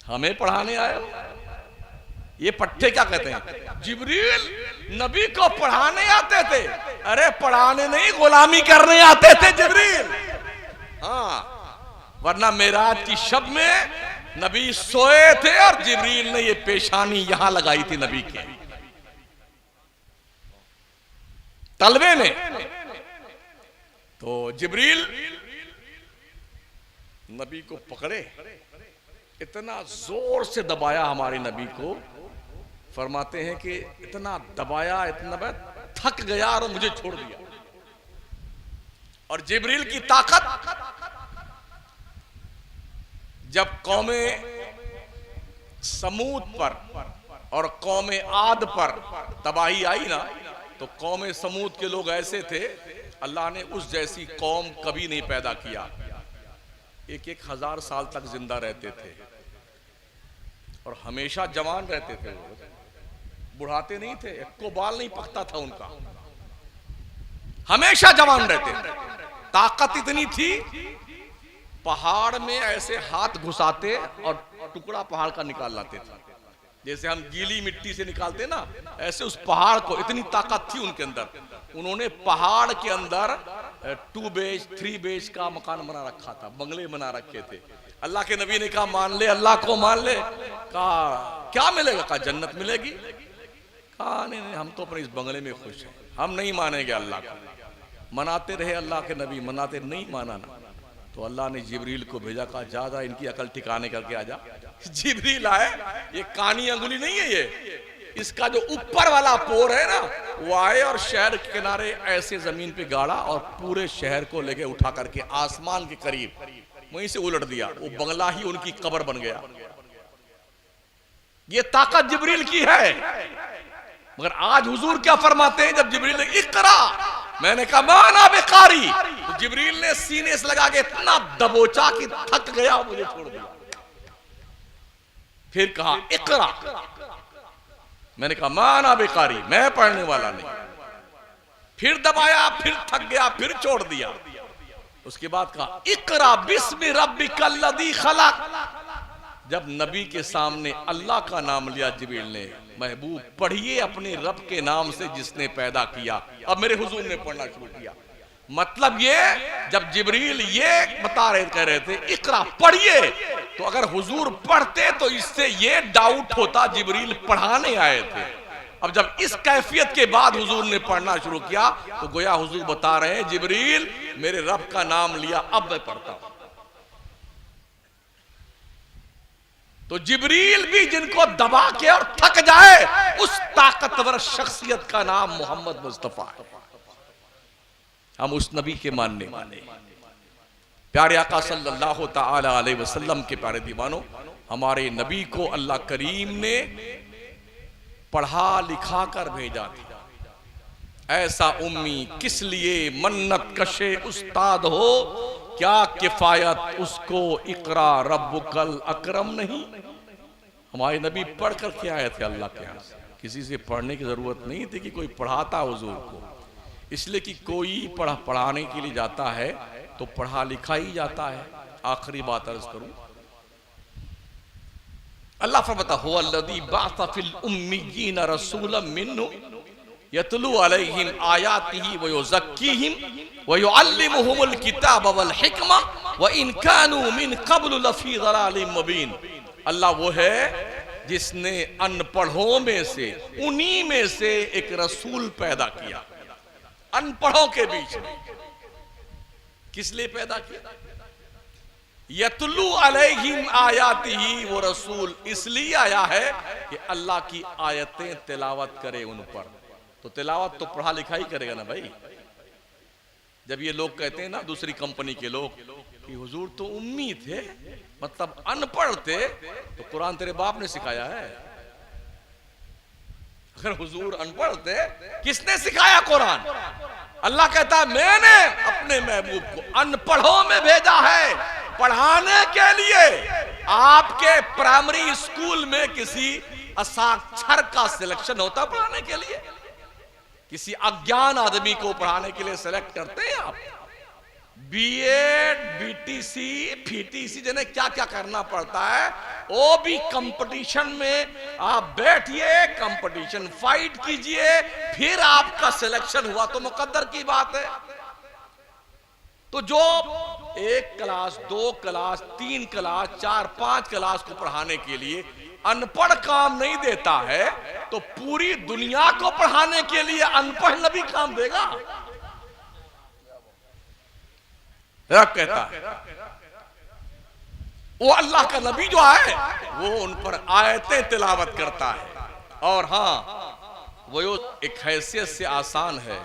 हमें पढ़ाने आए हो। ये पट्टे क्या कहते हैं, जिब्रील नबी को पढ़ाने आते थे। अरे पढ़ाने नहीं, गुलामी करने आते थे जिब्रील। हाँ, वरना मेराज की शब में नबी सोए थे और जिब्रील ने ये पेशानी यहां लगाई थी नबी के तलवे में। तो जिब्रील नबी को पकड़े, इतना जोर से दबाया हमारे नबी को, फरमाते हैं कि इतना दबाया, इतना थक गया और मुझे छोड़ दिया। और जिब्रील की ताकत, जब कौमे समूद पर और कौमे आद पर तबाही आई ना, तो कौमे समूद के लोग ऐसे थे, अल्लाह ने उस जैसी कौम कभी नहीं पैदा किया। 1-1 हजार साल तक जिंदा रहते थे और हमेशा जवान रहते थे, बुढ़ाते नहीं थे, एक को बाल नहीं पकता था उनका, हमेशा जवान रहते थे। ताकत इतनी थी, पहाड़ में ऐसे हाथ घुसाते और टुकड़ा पहाड़ का निकाल लाते थे, जैसे हम गीली मिट्टी से निकालते ना, ऐसे उस पहाड़ को, इतनी ताकत थी उनके अंदर। उन्होंने पहाड़ के अंदर 2 बेज 3 बेज का मकान बना रखा था, बंगले बना रखे थे। अल्लाह के नबी ने कहा मान ले, अल्लाह को मान ले। कहा क्या मिलेगा, कहा जन्नत मिलेगी। कहा नहीं नहीं, हम तो अपने इस बंगले में खुश हैं, हम नहीं मानेंगे अल्लाह को। मनाते रहे अल्लाह के नबी, मनाते नहीं माना ना, तो अल्लाह ने जिब्रील को भेजा, कहा ज्यादा इनकी अकल ठिकाने करके आ जा। जिब्रील आए, ये कानी अंगुली नहीं है, ये इसका जो ऊपर वाला पोर है ना, वो आए और शहर के किनारे ऐसे जमीन पे गाड़ा और पूरे शहर को लेके उठा करके आसमान के करीब वहीं से उलट दिया। वो बंगला ही उनकी कब्र बन गया। ये ताकत जिब्रील की है। मगर आज हुजूर क्या फरमाते हैं, जब जिब्रील ने इकरा, मैंने कहा माना बेकारी, तो जिब्रील ने सीने से लगा के इतना दबोचा कि थक गया, मुझे छोड़ दिया। फिर कहा इकरा, मैंने कहा माना बेकारी, मैं पढ़ने वाला नहीं। फिर दबाया, फिर थक गया, फिर छोड़ दिया। उसके बाद कहा इकरा बिस्मि रब्बिकल लज़ी खलक। जब नबी के सामने अल्लाह का नाम लिया जिब्रील ने, महबूब पढ़िए अपने रब के नाम से जिसने पैदा किया। अब मेरे हुजूर ने पढ़ना शुरू किया। मतलब ये, जब जिब्रील ये बता रहे, कह रहे थे इकरा पढ़िए, तो अगर हुजूर पढ़ते तो इससे ये डाउट होता जिब्रील पढ़ाने आए थे। अब जब इस कैफियत के बाद हुजूर ने पढ़ना शुरू किया तो गोया हुजूर बता रहे हैं जिब्रील मेरे रब का नाम लिया, अब मैं पढ़ता हूं। तो जिब्रील भी जिनको दबा के और थक जाए, उस ताकतवर शख्सियत का नाम मोहम्मद मुस्तफा है। हम उस नबी के मानने वाले, प्यारे आका सल्लल्लाहु ताला अलैहि वसल्लम के प्यारे दीवानों, हमारे नबी को अल्लाह करीम ने पढ़ा लिखा कर भेजा था। ऐसा उम्मी किस लिए मन्नत कशे उस्ताद हो, क्या किफायत उसको इकरा रब्बुकल अकरम नहीं। हमारे नबी पढ़ कर के आए थे अल्लाह के यहाँ से, किसी से पढ़ने की जरूरत नहीं थी कि कोई पढ़ाता हुजूर को, इसलिए कि कोई पढ़ाने के लिए जाता है तो पढ़ा लिखा ही जाता है। आखिरी बात अर्ज करूं, अल्लाह फरमाता हुवा अल्लज़ी बअसा फिल उम्मिय्यीन रसूलन मिन्हुम यतलू अलैहिम आयातिही व युज़क्कीहिम व युअल्लिमुहुमुल किताब वल हिकमा व इन कानू मिन क़ब्ल लफ़ी ज़लालिम मुबीन। अल्लाह वो है जिसने अनपढ़ों में से, उन्हीं में से एक रसूल पैदा किया, अनपढ़ों के बीच में। किस लिए पैदा किया? यतलू अलैहिम आयातिही, वो रसूल इसलिए आया है कि अल्लाह की आयतें तिलावत करे उन पर। तो तिलावत तो पढ़ा लिखा ही करेगा ना भाई। जब ये लोग कहते हैं ना दूसरी कंपनी के लोग कि हुजूर तो उम्मी थे, मतलब अनपढ़ थे, तो कुरान तेरे बाप ने सिखाया है। अगर हुजूर अनपढ़ थे, किसने सिखाया कुरान? अल्लाह कहता है मैंने अपने महबूब को अनपढ़ों में भेजा है पढ़ाने के लिए। आपके प्राइमरी स्कूल में किसी असाक्षर का सिलेक्शन होता पढ़ाने के लिए? किसी अज्ञान आदमी को पढ़ाने के लिए सिलेक्ट करते हैं आप? बीएड, बीटीसी, पीटीसी, जिन्हें क्या क्या करना पड़ता है, वो भी कंपटीशन में आप बैठिए, कंपटीशन फाइट कीजिए, फिर आपका सिलेक्शन हुआ तो मुकद्दर की बात है। तो जो 1 क्लास, 2 क्लास, 3 क्लास, 4, 5 क्लास को पढ़ाने के लिए अनपढ़ काम नहीं देता है, तो पूरी दुनिया को पढ़ाने के लिए अनपढ़ नबी काम देगा? रब कहता है वो अल्लाह का नबी जो है वो उन पर आयतें तिलावत करता है। और हाँ, वो एक हैसियत से आसान है,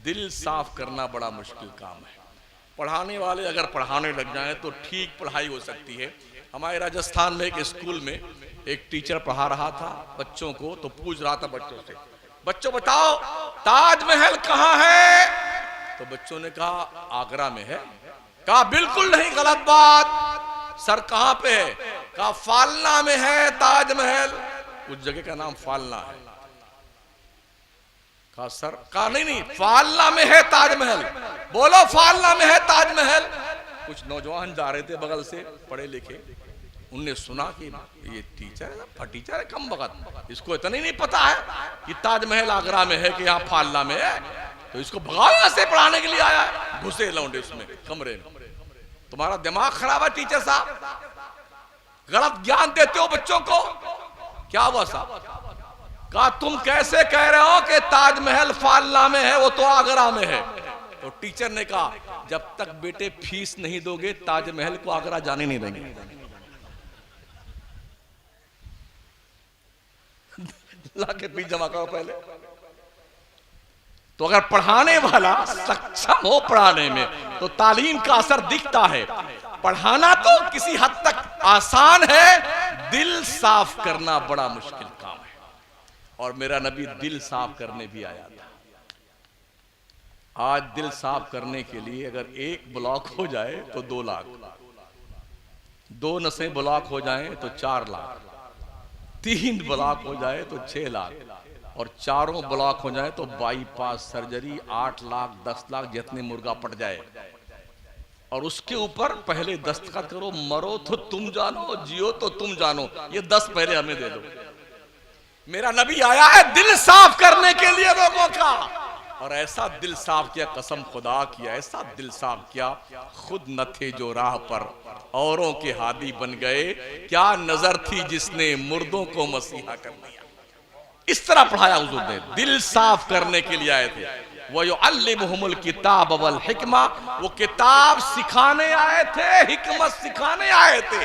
दिल साफ करना बड़ा मुश्किल काम है। पढ़ाने वाले अगर पढ़ाने लग जाएं तो ठीक पढ़ाई हो सकती है। हमारे राजस्थान में एक स्कूल में एक टीचर पढ़ा रहा था बच्चों को, तो पूछ रहा था बच्चों से, बच्चों बताओ ताजमहल कहाँ है? तो बच्चों ने कहा आगरा में है। कहा बिल्कुल नहीं, गलत बात। सर कहाँ पे है? कहा फालना में है ताजमहल। उस जगह का नाम फालना है। कहा सर, कहा नहीं, फालना में है ताजमहल। बोलो फालना में है ताजमहल। कुछ नौजवान जा रहे थे बगल से, पढ़े लिखे, उनने सुना कि ये टीचर है कम वक्त, इसको इतना ही नहीं पता है कि ताजमहल आगरा में है कि यहाँ फालना में है, तो इसको भगाओ यहाँ से, पढ़ाने के लिए आया है। घुसे लौंडे उसमें कमरे में। तुम्हारा दिमाग खराब है टीचर साहब, गलत ज्ञान देते हो बच्चों को। क्या हुआ साहब? कहा तुम कैसे कह रहे हो कि ताजमहल फालना में है, वो तो आगरा में है। तो टीचर ने कहा जब तक बेटे फीस नहीं दोगे ताजमहल को आगरा जाने नहीं देंगे। लाके फीस जमा करो पहले। तो अगर पढ़ाने वाला सक्षम हो पढ़ाने में तो तालीम का असर दिखता है। पढ़ाना तो किसी हद तक आसान है, दिल साफ करना बड़ा मुश्किल काम है। और मेरा नबी दिल साफ करने भी आया था। आज दिल साफ करने के लिए अगर 1 ब्लॉक हो जाए तो 2 लाख, 2 नसें ब्लॉक हो जाएं तो 4 लाख, 3 ब्लॉक हो जाए तो 6 लाख, और 4 ब्लॉक हो जाए तो बाईपास सर्जरी 8 लाख 10 लाख जितने मुर्गा पट जाए। और उसके ऊपर पहले दस्तखत करो, मरो तो तुम जानो, जियो तो तुम जानो, ये 10 पहले हमें दे दो। मेरा नबी आया है दिल साफ करने के लिए लोगों का। और ऐसा दिल साफ किया, कसम खुदा किया, ऐसा दिल साफ किया, खुद न थे जो राह पर औरों के हादी बन गए, क्या नजर थी जिसने मुर्दों को मसीहा कर दिया। इस तरह पढ़ाया हुजूर ने, दिल साफ करने के लिए आए थे। वो युअल्लिमुहुमुल किताब वल हिकमा, वो किताब सिखाने आए थे, हिकमत सिखाने आए थे।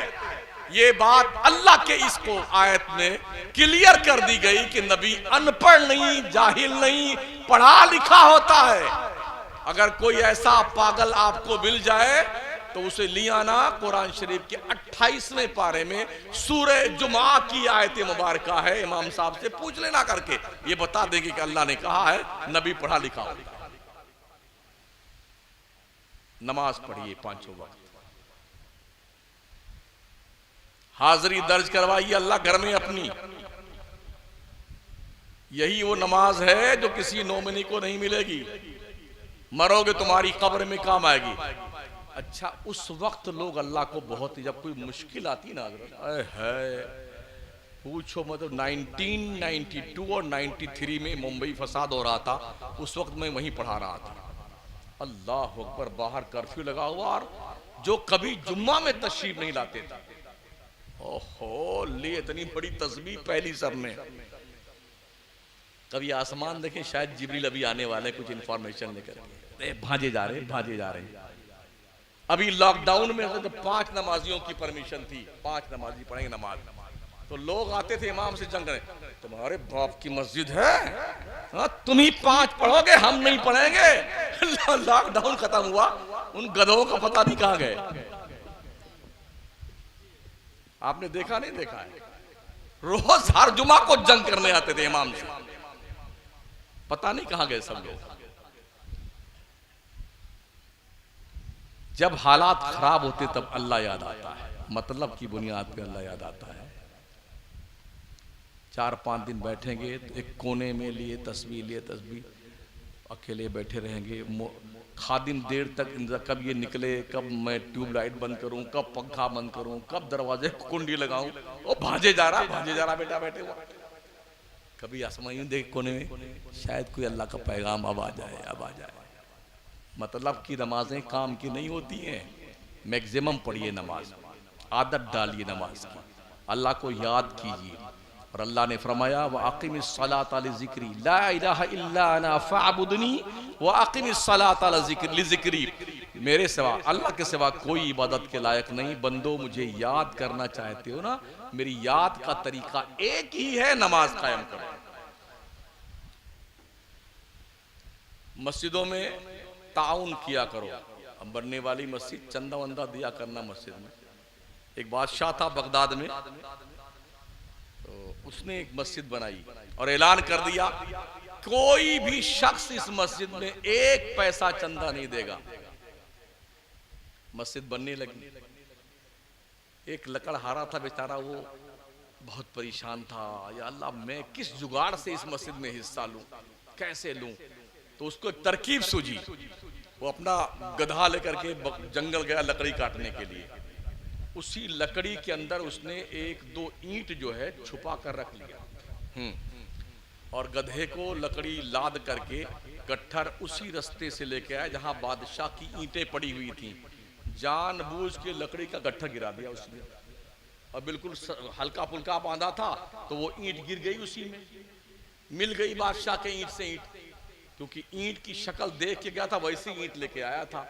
ये बात अल्लाह के इसको आयत में क्लियर कर दी गई कि नबी अनपढ़ नहीं, जाहिल नहीं, पढ़ा लिखा होता है। अगर कोई ऐसा पागल आपको मिल जाए तो उसे लियाना कुरान शरीफ के 28वें पारे में सूरह जुमा की आयत मुबारक है, इमाम साहब से पूछ लेना करके, ये बता देंगे कि अल्लाह ने कहा है नबी पढ़ा लिखा होता है। नमाज पढ़िए पांचों वक्त, हाजिरी दर्ज करवाइए अल्लाह घर में अपनी। यही वो नमाज है जो किसी नोमिनी को नहीं मिलेगी, मरोगे तुम्हारी कब्र में काम आएगी। अच्छा, उस वक्त लोग अल्लाह को बहुत ही, जब कोई मुश्किल आती ना है पूछो, मतलब 1992 और 93 में मुंबई फसाद हो रहा था, उस वक्त मैं वहीं पढ़ा रहा था। अल्लाह अकबर, बाहर कर्फ्यू लगा हुआ, और जो कभी जुम्मा में तशरीफ नहीं लाते थे, ओहो, लिए इतनी बड़ी तस्बीह पहली सब में। कभी आसमान देखें, शायद जिब्रील अभी आने वाले कुछ इंफॉर्मेशन लेकर, भाजे जा रहे, भाजे जा रहे। अभी लॉकडाउन में तो 5 नमाजियों की परमिशन थी, 5 नमाजी पढ़ेंगे नमाज, तो लोग आते थे इमाम से जंग करने, तुम्हारे बाप की मस्जिद है, हाँ तुम ही 5 पढ़ोगे, हम नहीं पढ़ेंगे। लॉकडाउन खत्म हुआ, उन गधों का पता नहीं कहां गए। आपने देखा नहीं देखा है, रोज हर जुमा को जंग करने आते थे इमाम से, पता नहीं कहां गए सब लोग। जब हालात खराब होते तब अल्लाह याद आता है, मतलब की बुनियाद पे अल्लाह याद आता है। 4-5 दिन बैठेंगे तो एक कोने में लिए तस्बीह अकेले बैठे रहेंगे। खादिम देर तक कब ये निकले, कब मैं ट्यूबलाइट बंद करूं, कब पंखा बंद करूं, कब दरवाजे कुंडी लगाऊं। ओ भाजे जा रहा बेटा बैठे हुआ। कभी आसमान देख कोने में, शायद कोई अल्लाह का पैगाम अब आ जाए। मतलब की नमाजें काम की नहीं होती हैं। मैक्सिमम पढ़िए नमाज, आदत डालिए नमाज की, अल्लाह को याद कीजिए। और अल्लाह ने फरमाया व अक़िमिस्सलाता लिज़िक्री, ला इलाहा इल्ला अना फ़अबुदनी व अक़िमिस्सलाता लिज़िक्री। मेरे सिवा, अल्लाह के सिवा कोई इबादत के लायक नहीं। बंदो मुझे याद करना चाहते हो ना, मेरी याद का तरीका एक ही है, नमाज कायम करो। मस्जिदों में ताउन किया करो, अब बनने वाली मस्जिद चंदा वंदा दिया करना मस्जिद में। एक बादशाह था बगदाद में, तो उसने एक मस्जिद बनाई और ऐलान कर दिया कोई भी शख्स इस मस्जिद में 1 पैसा चंदा नहीं देगा। मस्जिद बनने लगी। एक लकड़हारा था बेचारा, वो बहुत परेशान था, या अल्लाह मैं किस जुगाड़ से इस मस्जिद में हिस्सा लूं, कैसे लूं। तो उसको एक तरकीब सूझी, वो अपना गधा लेकर के जंगल गया लकड़ी काटने के लिए। उसी लकड़ी के अंदर उसने 1-2 ईंट जो है छुपा कर रख लिया, और गधे को लकड़ी लाद करके गट्ठर उसी रास्ते से लेके आया जहां बादशाह की ईंटें पड़ी हुई थी। जानबूझ के लकड़ी का गट्ठर गिरा दिया उसने, और बिल्कुल हल्का फुल्का बांधा था, तो वो ईंट गिर गई, उसी में मिल गई बादशाह के ईंट से ईंट, क्योंकि ईंट की शक्ल देख के गया था, वैसी ईंट लेके आया था।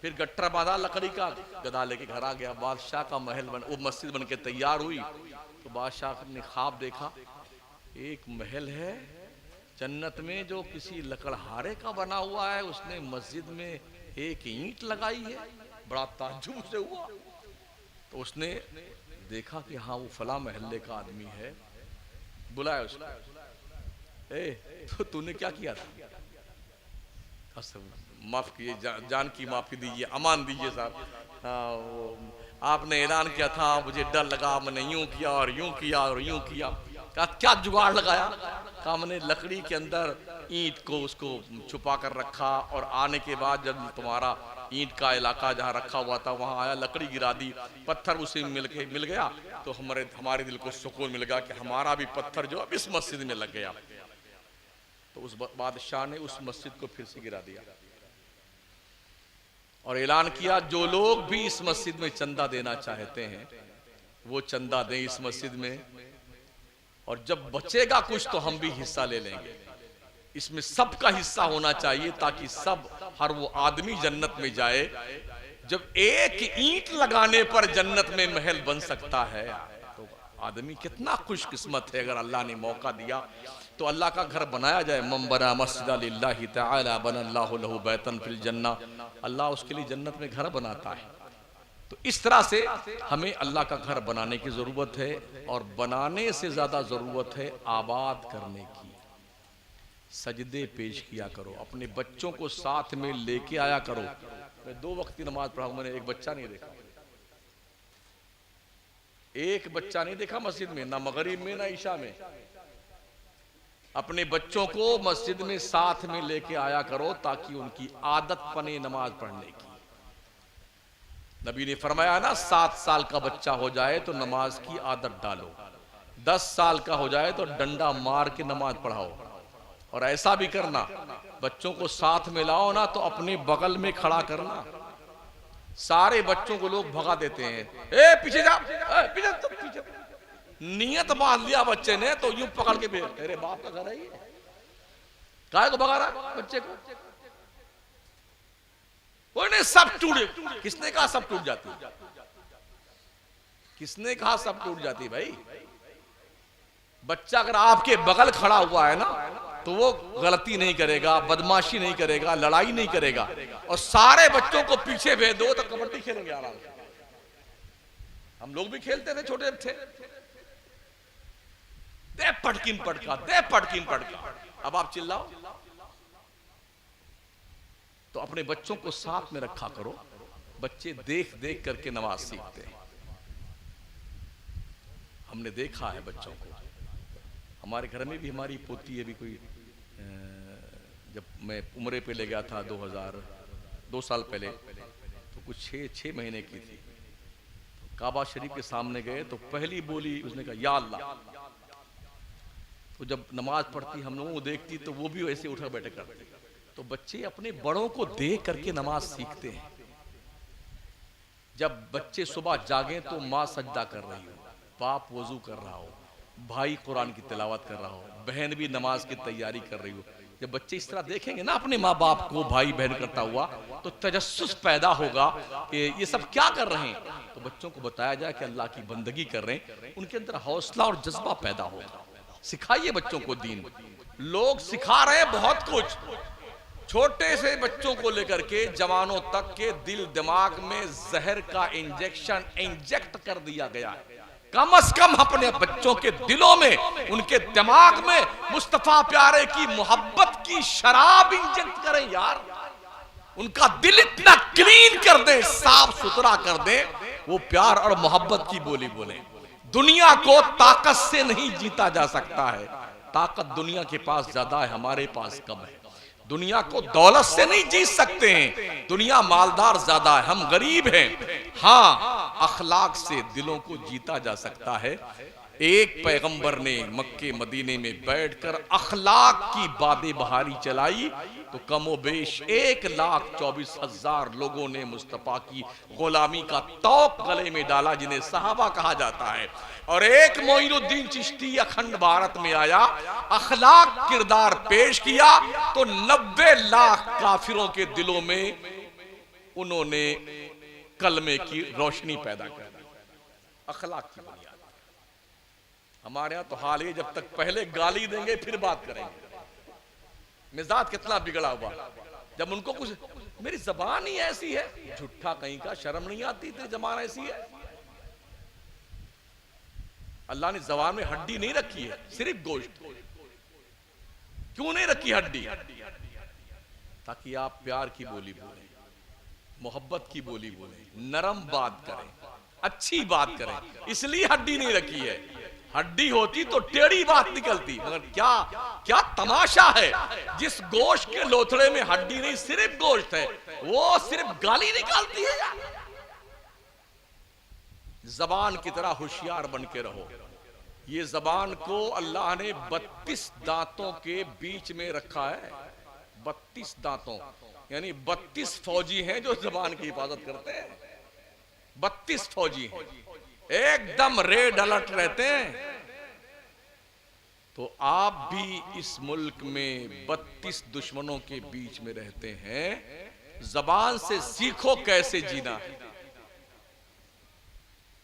फिर गट्ठर बांधा लकड़ी का, गधा लेके घर आ गया। बादशाह का महल वो मस्जिद बन के तैयार हुई। तो बादशाह ने ख्वाब देखा, एक महल है जन्नत में जो किसी लकड़हारे का बना हुआ है, उसने मस्जिद में 1 ईंट लगाई है। बड़ा ताज्जुब से हुआ। तो उसने देखा कि हाँ वो फला महल्ले का आदमी है, बुलाया उसको, तो तूने क्या किया था? माफ कीजिए, जान की माफी दीजिए, अमान दीजिए साहब, आपने ऐलान किया था, मुझे डर लगा, मैंने यूं किया और यूं किया और यूं किया। कहा क्या जुगाड़ लगाया? कहा मैंने लकड़ी के अंदर ईंट को उसको छुपा कर रखा, और आने के बाद जब तुम्हारा ईंट का इलाका जहाँ रखा हुआ था वहाँ आया, लकड़ी गिरा दी, पत्थर उसे मिल गया, तो हमारे दिल को सुकून मिल गया कि हमारा भी पत्थर जो अब इस मस्जिद में लग गया। तो उस बादशाह ने उस मस्जिद को फिर से गिरा दिया और ऐलान किया जो लोग भी इस मस्जिद में चंदा देना चाहते हैं वो चंदा दें इस मस्जिद में, और जब बचेगा कुछ तो हम भी हिस्सा ले लेंगे। इसमें सबका हिस्सा होना चाहिए ताकि सब, हर वो आदमी जन्नत में जाए। जब एक ईंट लगाने पर जन्नत में महल बन सकता है तो आदमी कितना खुशकिस्मत है। अगर अल्लाह ने मौका दिया तो अल्लाह का घर बनाया जाए। मम बना मस्जिदा लिल्लाहि तआला बनल्लाहु लहु बैतन फिल जन्नह, अल्लाह उसके लिए जन्नत में घर बनाता है। तो इस तरह से हमें अल्लाह का घर बनाने की जरूरत है, और बनाने से ज्यादा जरूरत है आबाद करने की। सजदे पेश किया करो, अपने बच्चों को साथ में लेके आया करो। मैं 2 वक्त की नमाज पढ़ा, मैंने एक बच्चा नहीं देखा, एक बच्चा नहीं देखा मस्जिद में, ना मगरिब में ना ईशा में। अपने बच्चों को मस्जिद में साथ में लेके आया करो ताकि उनकी आदत बने नमाज पढ़ने की। नबी ने फरमाया ना, 7 साल का बच्चा हो जाए तो नमाज की आदत डालो, 10 साल का हो जाए तो डंडा मार के नमाज पढ़ाओ। और ऐसा भी करना, बच्चों को साथ में लाओ ना तो अपने बगल में खड़ा करना। सारे बच्चों को लोग भगा देते हैं, ए पीछे जा, पीछे तो पीछे। नियत बांध लिया बच्चे ने तो यूं पकड़ के भेज, तेरे बाप का घर है ये, काहे को भगा रहा बच्चे को? नहीं, सब टूटे। किसने कहा सब टूट जाती? किसने कहा सब टूट जाती? भाई बच्चा अगर आपके बगल खड़ा हुआ है ना तो वो गलती नहीं करेगा, बदमाशी नहीं करेगा, लड़ाई नहीं करेगा। और सारे बच्चों को पीछे भेज दो तो कबड्डी खेलेंगे आराम से। हम लोग भी खेलते थे, छोटे थे, दे पटकिन पटका, दे पटकिन पटका। अब आप चिल्लाओ। तो अपने बच्चों को साथ में रखा करो, बच्चे देख देख करके नमाज सीखते हैं। हमने देखा है बच्चों को, हमारे घर में भी हमारी पोती है भी कोई, जब मैं उम्रे पे ले गया था 2 साल पहले, तो कुछ 6 महीने की थी। तो काबा शरीफ के सामने गए तो पहली बोली उसने कहा या अल्लाह। तो जब नमाज पढ़ती हम लोगों को देखती तो वो भी वैसे उठा बैठे करते। तो बच्चे अपने बड़ों को देख करके नमाज सीखते हैं। जब बच्चे सुबह जागे तो माँ सजदा कर रही हो, बाप वजू कर रहा हो, भाई कुरान की तिलावत कर रहा हो, बहन भी नमाज की तैयारी कर रही हो। जब बच्चे इस तरह देखेंगे ना अपने माँ बाप को भाई बहन करता हुआ तो तजस्सुस पैदा होगा कि ये सब क्या कर रहे हैं। तो बच्चों को बताया जाए कि अल्लाह की बंदगी कर रहे हैं, उनके अंदर हौसला और जज्बा पैदा होगा। सिखाइए बच्चों को दीन। लोग सिखा रहे हैं बहुत कुछ, छोटे से बच्चों को लेकर के जवानों तक के दिल दिमाग में जहर का इंजेक्शन इंजेक्ट कर दिया गया है। कम से कम अपने बच्चों के दिलों में, उनके दिमाग में मुस्तफा प्यारे की मोहब्बत की शराब इंजेक्ट करें यार। उनका दिल इतना क्लीन कर दें, साफ सुथरा कर दें, वो प्यार और मोहब्बत की बोली बोले। दुनिया को ताकत से नहीं जीता जा सकता है, ताकत दुनिया के पास ज्यादा है, हमारे पास कम है। दुनिया को दौलत से नहीं जीत सकते हैं, दुनिया मालदार ज्यादा है, हम गरीब हैं। हाँ, अखलाक से दिलों को जीता जा सकता है। एक पैगंबर ने मक्के मदीने में बैठकर अखलाक की बादे बहारी चलाई तो कमो बेश 1,24,000 लोगों ने मुस्तफा की गुलामी का तौक गले में डाला, जिन्हें सहाबा कहा जाता है। और एक मोइनुद्दीन चिश्ती अखंड भारत में आया, अखलाक किरदार पेश किया तो 90 लाख काफिरों के दिलों में उन्होंने कलमे की रोशनी पैदा कर दी। अखलाक की बुनियाद। हमारे यहां तो हाल ही, जब तक पहले गाली देंगे फिर बात करेंगे। मिजाज कितना बिगड़ा हुआ। जब उनको कुछ, मेरी जबान ही ऐसी है, झूठा कहीं का, शर्म नहीं आती, तेरी जबान ऐसी है। अल्लाह ने जबान में हड्डी नहीं रखी है, सिर्फ गोश्त। क्यों नहीं रखी हड्डी? ताकि आप प्यार की बोली बोले, मोहब्बत की बोली बोले, नरम बात करें, अच्छी बात करें, इसलिए हड्डी नहीं रखी है। हड्डी होती तो टेढ़ी बात निकलती। मगर क्या क्या तमाशा है, जिस गोश्त के लोथड़े में हड्डी नहीं, सिर्फ गोश्त है, वो सिर्फ गाली निकालती है यार। जबान की तरह होशियार बन के रहो। ये जबान को अल्लाह ने 32 दांतों के बीच में रखा है। 32 दांतों, यानी 32 फौजी हैं जो जबान की हिफाजत करते हैं। 32 फौजी हैं, एकदम रेड अलर्ट रहते हैं। तो आप भी इस मुल्क में 32 दुश्मनों के बीच में रहते हैं। जबान से सीखो कैसे जीना है।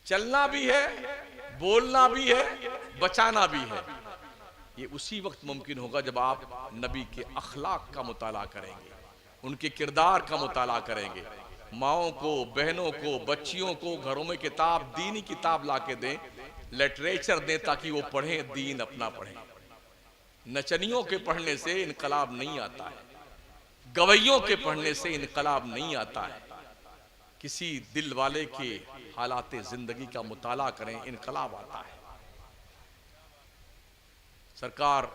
चलना भी है, बोलना भी है, बचाना भी है। ये उसी वक्त मुमकिन होगा जब आप नबी के अखलाक का मुताला करेंगे, उनके किरदार का मुताला करेंगे। माओं को, बहनों को, बच्चियों को घरों में किताब, दीनी किताब ला के दें, लिटरेचर दें ताकि वो पढ़ें, दीन अपना पढ़ें। नचनियों के पढ़ने से इनकलाब नहीं आता है, गवैयों के पढ़ने से इनकलाब नहीं आता है। किसी दिल वाले के हालात जिंदगी का मुताला करें, इनकलाब आता है। सरकार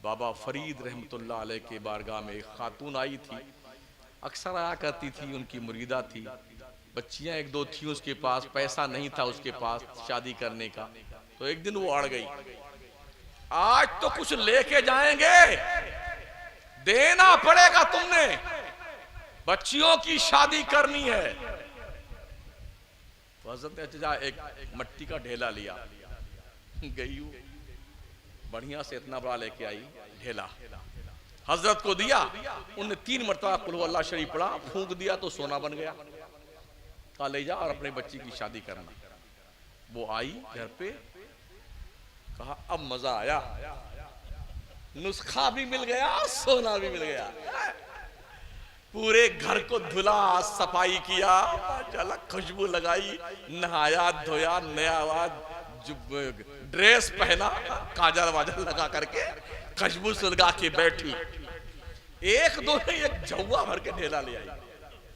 बाबा फरीद रहमतुल्लाह अलैह के बारगाह में एक खातून आई थी, अक्सर आया करती थी, उनकी मुरीदा थी। बच्चियां एक दो थी उसके पास, पैसा नहीं था उसके पास शादी करने का। तो एक दिन वो अड़ गई, आज तो कुछ लेके जाएंगे, देना पड़ेगा, तुमने बच्चियों की शादी करनी है। तो हजरत ने अच्छा एक मट्टी का ढेला लिया, गई बढ़िया से इतना बड़ा लेके आई ढेला, हजरत को दिया। उन्हें 3 मरतबा कुल हु अल्लाह शरीफ पढ़ा, फूंक दिया तो सोना बन गया। कहा ले जा और अपने बच्ची की शादी करना। वो आई घर पे, कहा अब मजा आया, नुस्खा भी मिल गया, सोना भी मिल गया। पूरे घर को धुला, सफाई किया, खुशबू लगाई, नहाया धोया, नया ड्रेस पहना, काजल वाजल लगा करके खुशबू सुलगा के बैठी। एक दो नहीं, एक झुआ भर के ढेला ले आई,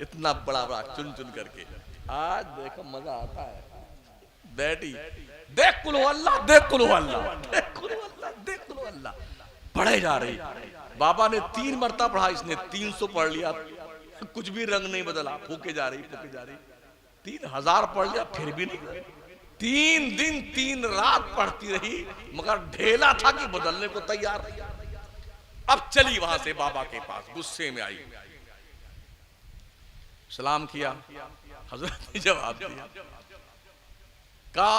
इतना बड़ा बड़ा चुन चुन करके। आज देखो मजा आता है। बैठी, देख कुल अल्लाह, देख कुल अल्लाह, देख कुल अल्लाह, देख कुल अल्लाह, पढ़े जा रही। बाबा ने 3 मरतबा पढ़ा, इसने 300 पढ़ लिया, कुछ भी रंग नहीं बदला, फूके जा रही, फूके जा रही। 3000 पढ़ लिया, फिर भी नहीं। 3 दिन 3 रात पढ़ती रही, मगर ढेला था कि बदलने को तैयार। अब चली वहां से बाबा के पास, गुस्से में आई, सलाम किया। हजरत ने जवाब दिया, कहा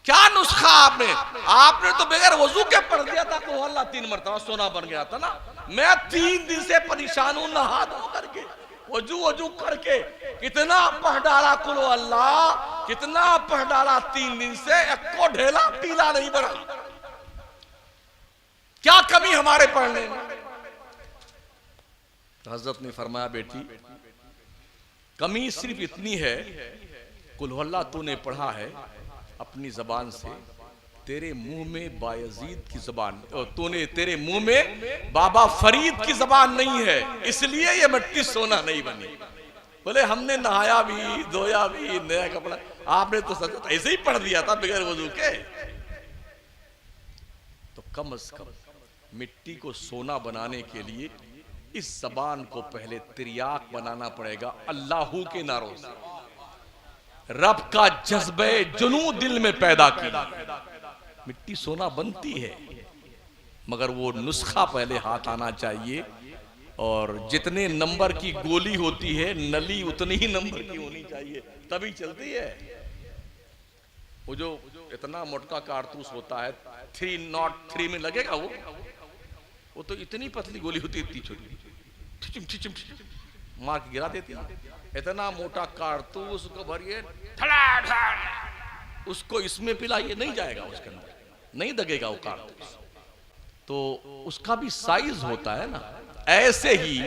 क्या नुस्खा आपने तो बगैर वजू के पढ़ दिया था कुल अल्लाह 3 मरतबा, सोना बन गया था ना। मैं 3 दिन से परेशान हूं, नहा धो करके, वजू करके, कितना पढ़ डाला कुल अल्लाह, कितना पढ़ डाला 3 दिन से, एक को ढेला पीला नहीं बना। क्या कमी हमारे पढ़ने में? हजरत ने फरमाया, बेटी कमी सिर्फ इतनी है, कुल अल्लाह तूने पढ़ा है अपनी जबान से, तेरे मुंह में बायजीद की जबान, तूने तेरे मुंह में बाबा फरीद की जबान नहीं है, इसलिए ये मिट्टी सोना नहीं बनी। बोले हमने नहाया भी, धोया भी, नया कपड़ा, आपने तो सच ऐसे ही पढ़ दिया था बगैर वजू के। तो कम से कम मिट्टी को सोना बनाने के लिए इस जबान को पहले तिरयाक बनाना पड़ेगा अल्लाहू के नारों से। रब का जज्बे जुनू दिल में पैदा किया, मिट्टी सोना बनती है, मगर वो नुस्खा पहले हाथ आना चाहिए। और जितने नंबर की गोली होती है, नली उतनी ही नंबर की होनी चाहिए, तभी चलती है। वो जो इतना मोटका कारतूस होता है, 303 में लगेगा, वो तो इतनी पतली गोली होती है, इतनी छोटी, मार के गिरा देती है। इतना मोटा कारतूस को भरिए, उसको इसमें पिलाइए, नहीं जाएगा उसके अंदर, नहीं दगेगा वो कारतूस। तो उसका भी साइज होता है ना। ऐसे ही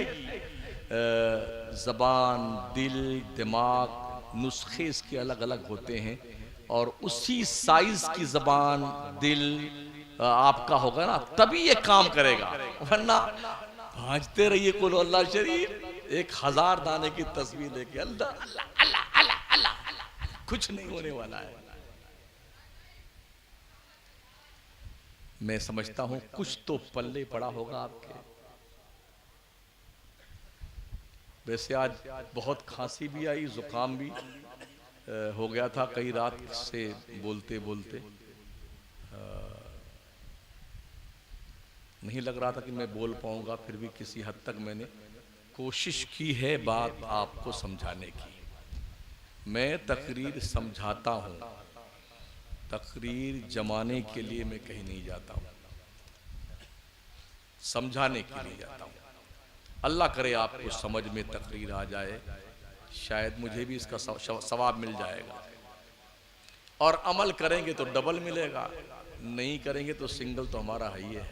जबान, दिल, दिमाग, नुस्खे इसके अलग अलग होते हैं, और उसी साइज की जबान, दिल आपका होगा ना, तभी ये काम करेगा। वरना भांजते रहिए कुल अल्लाह शरीफ, 1000 दाने की तस्वीर लेके अल्लाह अल्लाह अल्लाह अल्लाह अल्लाह, कुछ नहीं होने वाला है। मैं समझता हूं कुछ तो पल्ले पड़ा होगा आपके। वैसे आज बहुत खांसी भी आई, जुकाम भी, हो गया था कई रात से बोलते बोलते, नहीं लग रहा था कि मैं बोल पाऊंगा, फिर भी किसी हद तक मैंने कोशिश की है बात आपको समझाने की। मैं तकरीर समझाता हूँ, तकरीर जमाने के लिए मैं कहीं नहीं जाता हूँ, समझाने के लिए जाता हूँ। अल्लाह करे आपको समझ में तकरीर आ जाए, शायद मुझे भी इसका सवाब मिल जाएगा। और अमल करेंगे तो डबल मिलेगा, नहीं करेंगे तो सिंगल तो हमारा है ही है।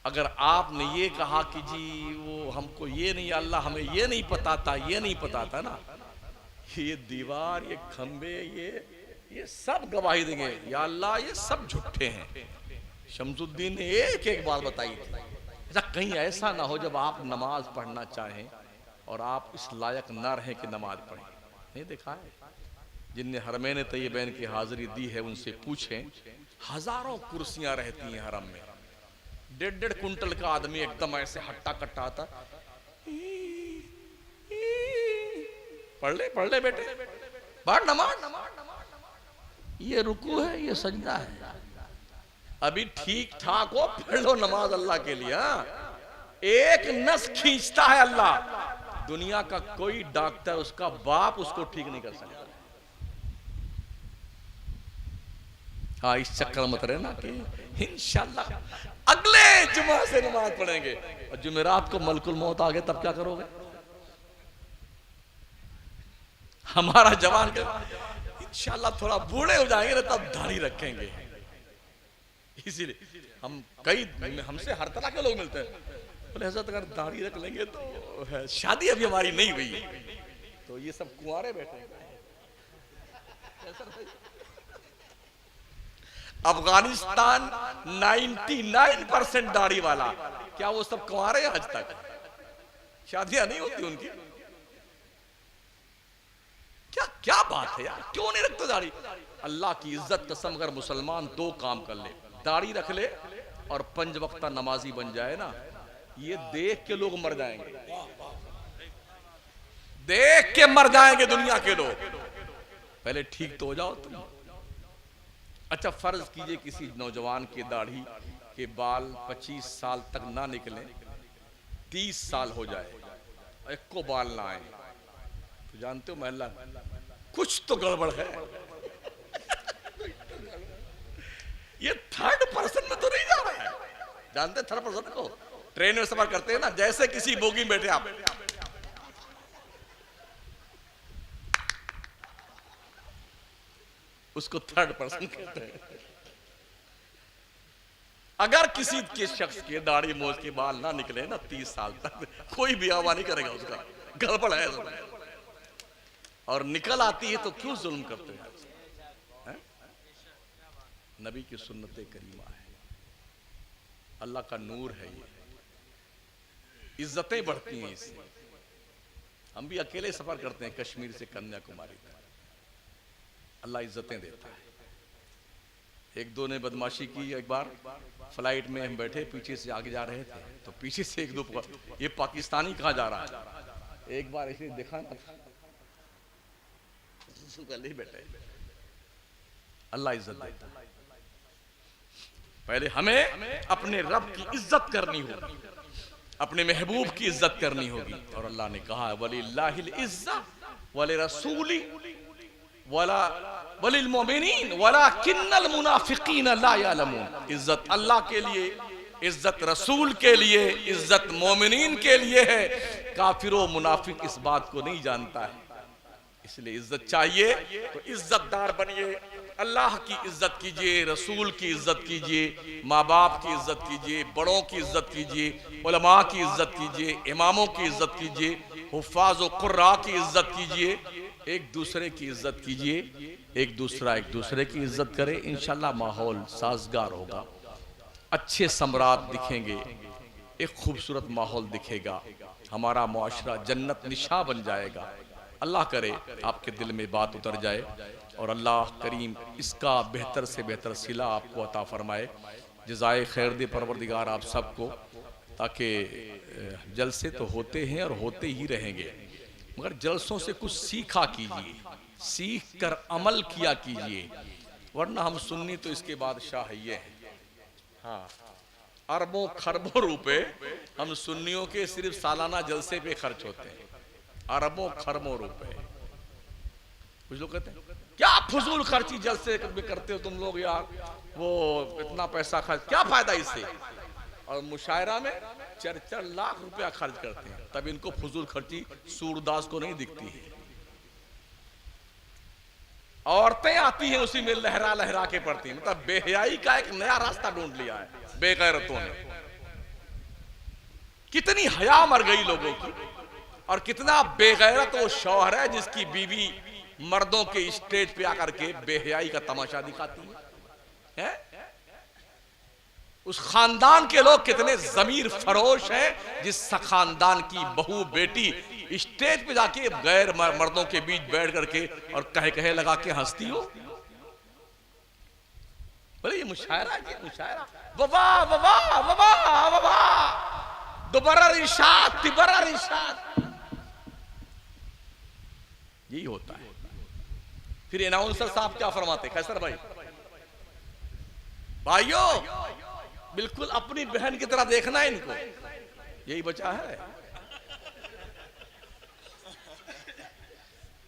अगर आपने ये कहा कि जी वो हमको ये नहीं, अल्लाह हमें ये नहीं पता था, ये नहीं पता था ना, ये दीवार, ये खंबे, ये सब गवाही देंगे या अल्लाह ये सब झूठे हैं। शमसुद्दीन ने एक एक बात बताई थी। ऐसा कहीं ऐसा ना हो जब आप नमाज पढ़ना चाहें और आप इस लायक ना रहें कि नमाज पढ़ें। नहीं देखा है? जिनने हरमैन तय्यबैन की हाजिरी दी है उनसे पूछें, हजारों कुर्सियां रहती हैं हरम में, 1.5 कुंटल का आदमी एकदम ऐसे हट्टा कट्टा आता, पढ़ ले बेटे, पढ़ नमाज, ये रुकू है, ये सजदा है, अभी ठीक ठाक हो, पढ़ लो नमाज अल्लाह के लिए। एक नस खींचता है अल्लाह, दुनिया का कोई डॉक्टर, उसका बाप उसको ठीक नहीं कर सकता। हाँ, इस चक्कर मत रहना कि इंशाल्लाह अगले जुमा से नमाज पढ़ेंगे और जुमेरात को मलकुल मौत आ गए तब क्या करोगे? हमारा जवान का इंशाल्लाह थोड़ा बूढ़े हो जाएंगे ना तब दाढ़ी रखेंगे। इसीलिए हमसे हर तरह के लोग मिलते हैं, बोले हज़रत अगर दाढ़ी रख लेंगे तो शादी अभी हमारी नहीं हुई, तो ये सब कुंवारे बैठे हैं। अफगानिस्तान 99% दाढ़ी वाला, क्या वो सब कुंवारे आज तक? शादियां नहीं होती उनकी। क्या क्या बात है यार, क्यों नहीं रखते दाढ़ी? अल्लाह की इज्जत कसम, अगर मुसलमान 2 काम कर ले, दाढ़ी रख ले और 5 वक्ता नमाजी बन जाए ना, ये देख के लोग मर जाएंगे, देख के मर जाएंगे दुनिया के लोग। पहले ठीक तो हो जाओ तुम। अच्छा फर्ज कीजिए किसी नौजवान की दाढ़ी के बाल 25 साल तक ना निकले, 30 साल हो जाए, एक को बाल ना आए, तो जानते हो महल्ला कुछ तो गड़बड़ है। ये 3rd पर्सन में तो नहीं जा रहा है। जानते 3rd पर्सन को? ट्रेन में सफर करते हैं ना, जैसे किसी बोगी में बैठे आप, उसको 3rd पर्सन कहते हैं। अगर किसी के शख्स के दाढ़ी मोछ के बाल ना निकले ना 30 साल तक, कोई भी आवा नहीं करेगा, उसका गड़बड़ है। और निकल आती है तो क्यों जुल्म करते हैं? नबी की सुन्नत करीमा है, अल्लाह का नूर है, ये इज्जतें बढ़ती हैं इससे। हम भी अकेले सफर करते हैं कश्मीर से कन्याकुमारी तक, अल्लाह इज्जतें देता है। एक दो ने बदमाशी की, एक बार फ्लाइट में हम बैठे, पीछे से आगे जा रहे थे, तो पीछे से एक दो ये पाकिस्तानी कहाँ जा रहा है, एक बार ऐसे देखा ना, बैठे। अल्लाह इज्जत देता है। पहले हमें अपने रब की इज्जत करनी होगी, अपने महबूब की इज्जत करनी होगी। और अल्लाह ने कहा है वलिल्लाहिल इज्जत वलिरसूली वलिल मोमिनीन वलाकिन्नल मुनाफिकीन ला यअलमून। इज्जत अल्लाह के लिए, इज्जत रसूल के लिए, इज्जत मोमिनीन के लिए है, काफिरों मुनाफिक इस बात को नहीं जानता है। इसलिए इज्जत चाहिए तो इज्जतदार बनिए, अल्लाह की इज्जत कीजिए, रसूल की इज्जत कीजिए, माँ बाप की इज्जत कीजिए, बड़ों की इज्जत कीजिए, उलमा की इज्जत कीजिए, इमामों की इज्जत कीजिए, हुफ्फाज व कुर्रा की इज्जत कीजिए, एक दूसरे की इज्जत कीजिए, एक दूसरे की इज्जत करे, इंशाल्लाह माहौल साजगार होगा, अच्छे सम्राट दिखेंगे, एक खूबसूरत माहौल दिखेगा, हमारा मुआशरा जन्नत निशा बन जाएगा। अल्लाह करे आपके दिल में बात उतर जाए और अल्लाह करीम इसका बेहतर से बेहतर सिला आपको अता फरमाए। जज़ाए खैर दे परवरदिगार आप सबको, ताकि जलसे तो होते हैं और होते ही रहेंगे, मगर जलसों से कुछ सीखा कीजिए, सीख कर अमल किया कीजिए, वरना हम सुन्नी तो इसके बादशाह ये हैं। हाँ, अरबों खरबों रुपए हम सुन्नियों के सिर्फ सालाना जलसे पे खर्च होते हैं, अरबों खरबों रुपए। कुछ लोग कहते हैं क्या फजूल खर्ची जलसे करते हो तुम लोग यार, वो इतना पैसा खर्च, क्या फायदा इससे। और मुशायरा में 4-4 लाख रुपया खर्च करते हैं, तब इनको फजूल खर्ची सूरदास को नहीं दिखती है। औरतें आती हैं उसी में लहरा लहरा के पड़ती हैं, मतलब बेहयाई का एक नया रास्ता ढूंढ लिया है बेगैरतों ने। कितनी हया मर गई लोगों की, और कितना बेगैरत वो शौहर है जिसकी बीवी मर्दों के स्टेज पे आकर के बेहयाई का तमाशा दिखाती है? उस खानदान के लोग कितने जमीर फरोश हैं जिस खानदान की बहू बेटी स्टेज पे जाके गैर मर्दों के बीच बैठ करके और कहे कहे लगा के हंसती हो। बोले ये मुशायरा है, मुशायरा। वबा वबा वबा वबा दोबारा रिशाद तिबारा रिशाद, यही होता है। फिर अनाउंसर साहब क्या फरमाते, कैसर भाई, भाइयों बिल्कुल अपनी बहन की तरह देखना है इनको, यही बचा है।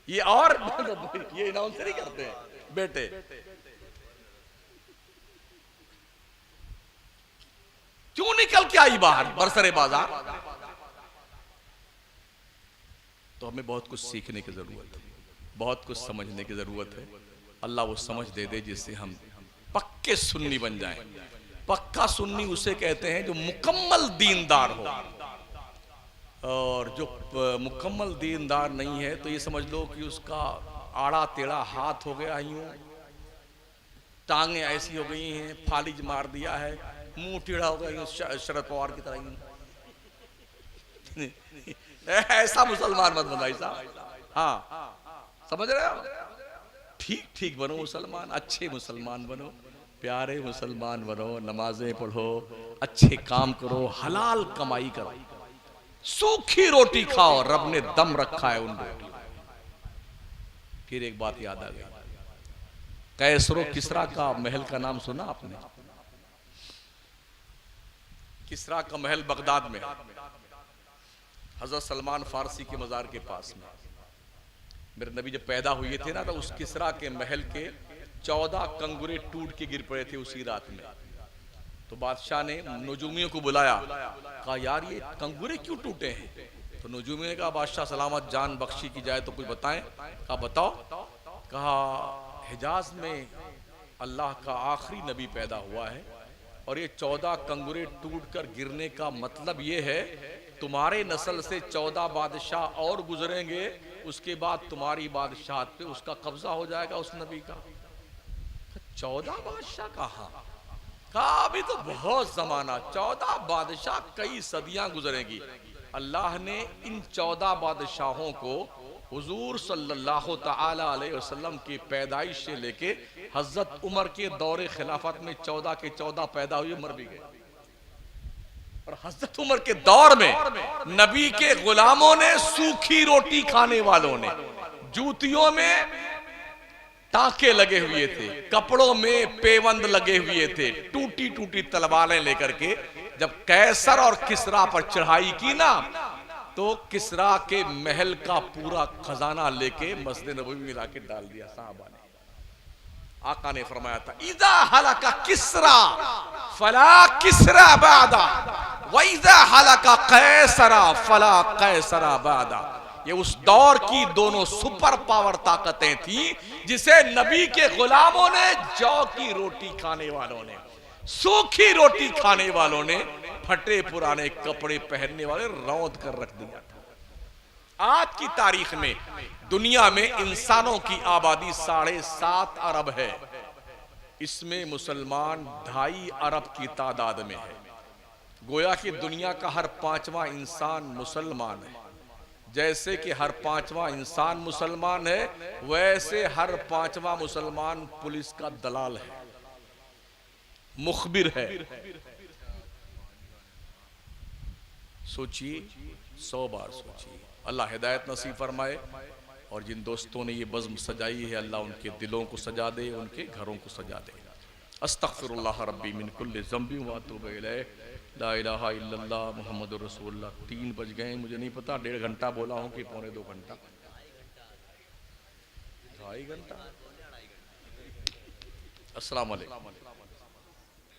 ये और ये अनाउंसर ही करते हैं बेटे। क्यों निकल के आई बाहर बरसरे बाजार। तो हमें बहुत कुछ सीखने की जरूरत है, बहुत कुछ समझने की जरूरत है। अल्लाह वो समझ दे दे जिससे हम पक्के सुन्नी बन जाएं। पक्का सुन्नी उसे कहते हैं जो मुकम्मल दीनदार हो, और जो मुकम्मल दीनदार नहीं है तो ये समझ लो कि उसका आड़ा टेढ़ा हाथ हो गया, यूं टांगे ऐसी हो गई हैं, फालिज मार दिया है, मुंह टेढ़ा हो गया शरद पवार की तरह। ऐसा मुसलमान मत बनो भाई साहब। हाँ, समझ रहे हो? ठीक ठीक बनो मुसलमान, अच्छे मुसलमान बनो, प्यारे मुसलमान बनो, नमाजें पढ़ो, अच्छे काम करो, हलाल कमाई करो, सूखी रोटी खाओ, रब ने दम रखा है उन रोटी। फिर एक बात याद आ गई, कैसरो किसरा का महल का नाम सुना आपने? किसरा का महल बगदाद में, हजरत सलमान फारसी के मजार के पास में। मेरे नबी जब पैदा हुए थे ना तो उस किसरा के महल के 14 कंगुरे टूट के गिर पड़े थे उसी रात में। तो बादशाह ने नजूमियों को बुलाया, कहा यार ये कंगुरे क्यों टूटे हैं? तो नजूमियों ने कहा बादशाह सलामत जान बख्शी की जाए तो कुछ बताएं। कहा बताओ। कहा हिजाज में अल्लाह का आखिरी नबी पैदा हुआ है और ये 14 कंगुरे टूट कर गिरने का मतलब ये है तुम्हारे नस्ल से 14 बादशाह और गुजरेंगे, उसके बाद तुम्हारी बादशाहत पे उसका कब्जा हो जाएगा उस नबी का। 14 बादशाह कहाँ? कहा अभी तो बहुत जमाना, 14 बादशाह कई सदियां गुजरेंगी। अल्लाह ने इन 14 बादशाहों को हुजूर सल्लल्लाहु ताला अलैहि वसल्लम की पैदाइश से लेके हजरत उमर के दौरे खिलाफत में 14 के 14 पैदा हुए, मर भी गए। और हजरत उमर के दौर में नबी के गुलामों ने, सूखी रोटी खाने वालों ने, जूतियों में टाके लगे हुए थे, कपड़ों में पेवंद लगे हुए थे, टूटी टूटी तलवारें लेकर के जब कैसर और किसरा पर चढ़ाई की ना, तो किसरा के महल का पूरा खजाना लेके मस्जिद नबवी में लाके डाल दिया साहबा ने। आका ने फरमाया था इज़ा हलका किसरा फला किसरा बादा व इज़ा हलका कैसरा फला कैसरा बादा। ये उस दौर की दोनों सुपर पावर ताकतें थी जिसे नबी के गुलामों ने, जौ की रोटी खाने वालों ने, सूखी रोटी खाने वालों ने, फटे पुराने कपड़े पहनने वाले रौंद कर रख दिया था। आज की तारीख में दुनिया में इंसानों की आबादी 7.5 अरब है, इसमें मुसलमान 2.5 अरब की तादाद में है। गोया कि दुनिया का हर 5वां इंसान मुसलमान है। जैसे कि हर 5वां इंसान मुसलमान है, वैसे हर 5वां मुसलमान पुलिस का दलाल है, मुखबिर है। सोचिए, 100 बार सोचिए। अल्लाह हिदायत नसीब फरमाए। और जिन दोस्तों ने ये बज़्म सजाई है अल्लाह उनके दिलों को सजा दे, उनके घरों को सजा दे। अस्तग़फिरुल्लाह रब्बी मिन कुल्लि ज़ंबि व अतूबु इलैह, ला इलाहा इल्लल्लाह मुहम्मदुर रसूलुल्लाह। 3 बज गए, मुझे नहीं पता 1.5 घंटा बोला हूँ कि पौने 2 घंटा, 2.5 घंटा। अस्सलाम वालेकुम।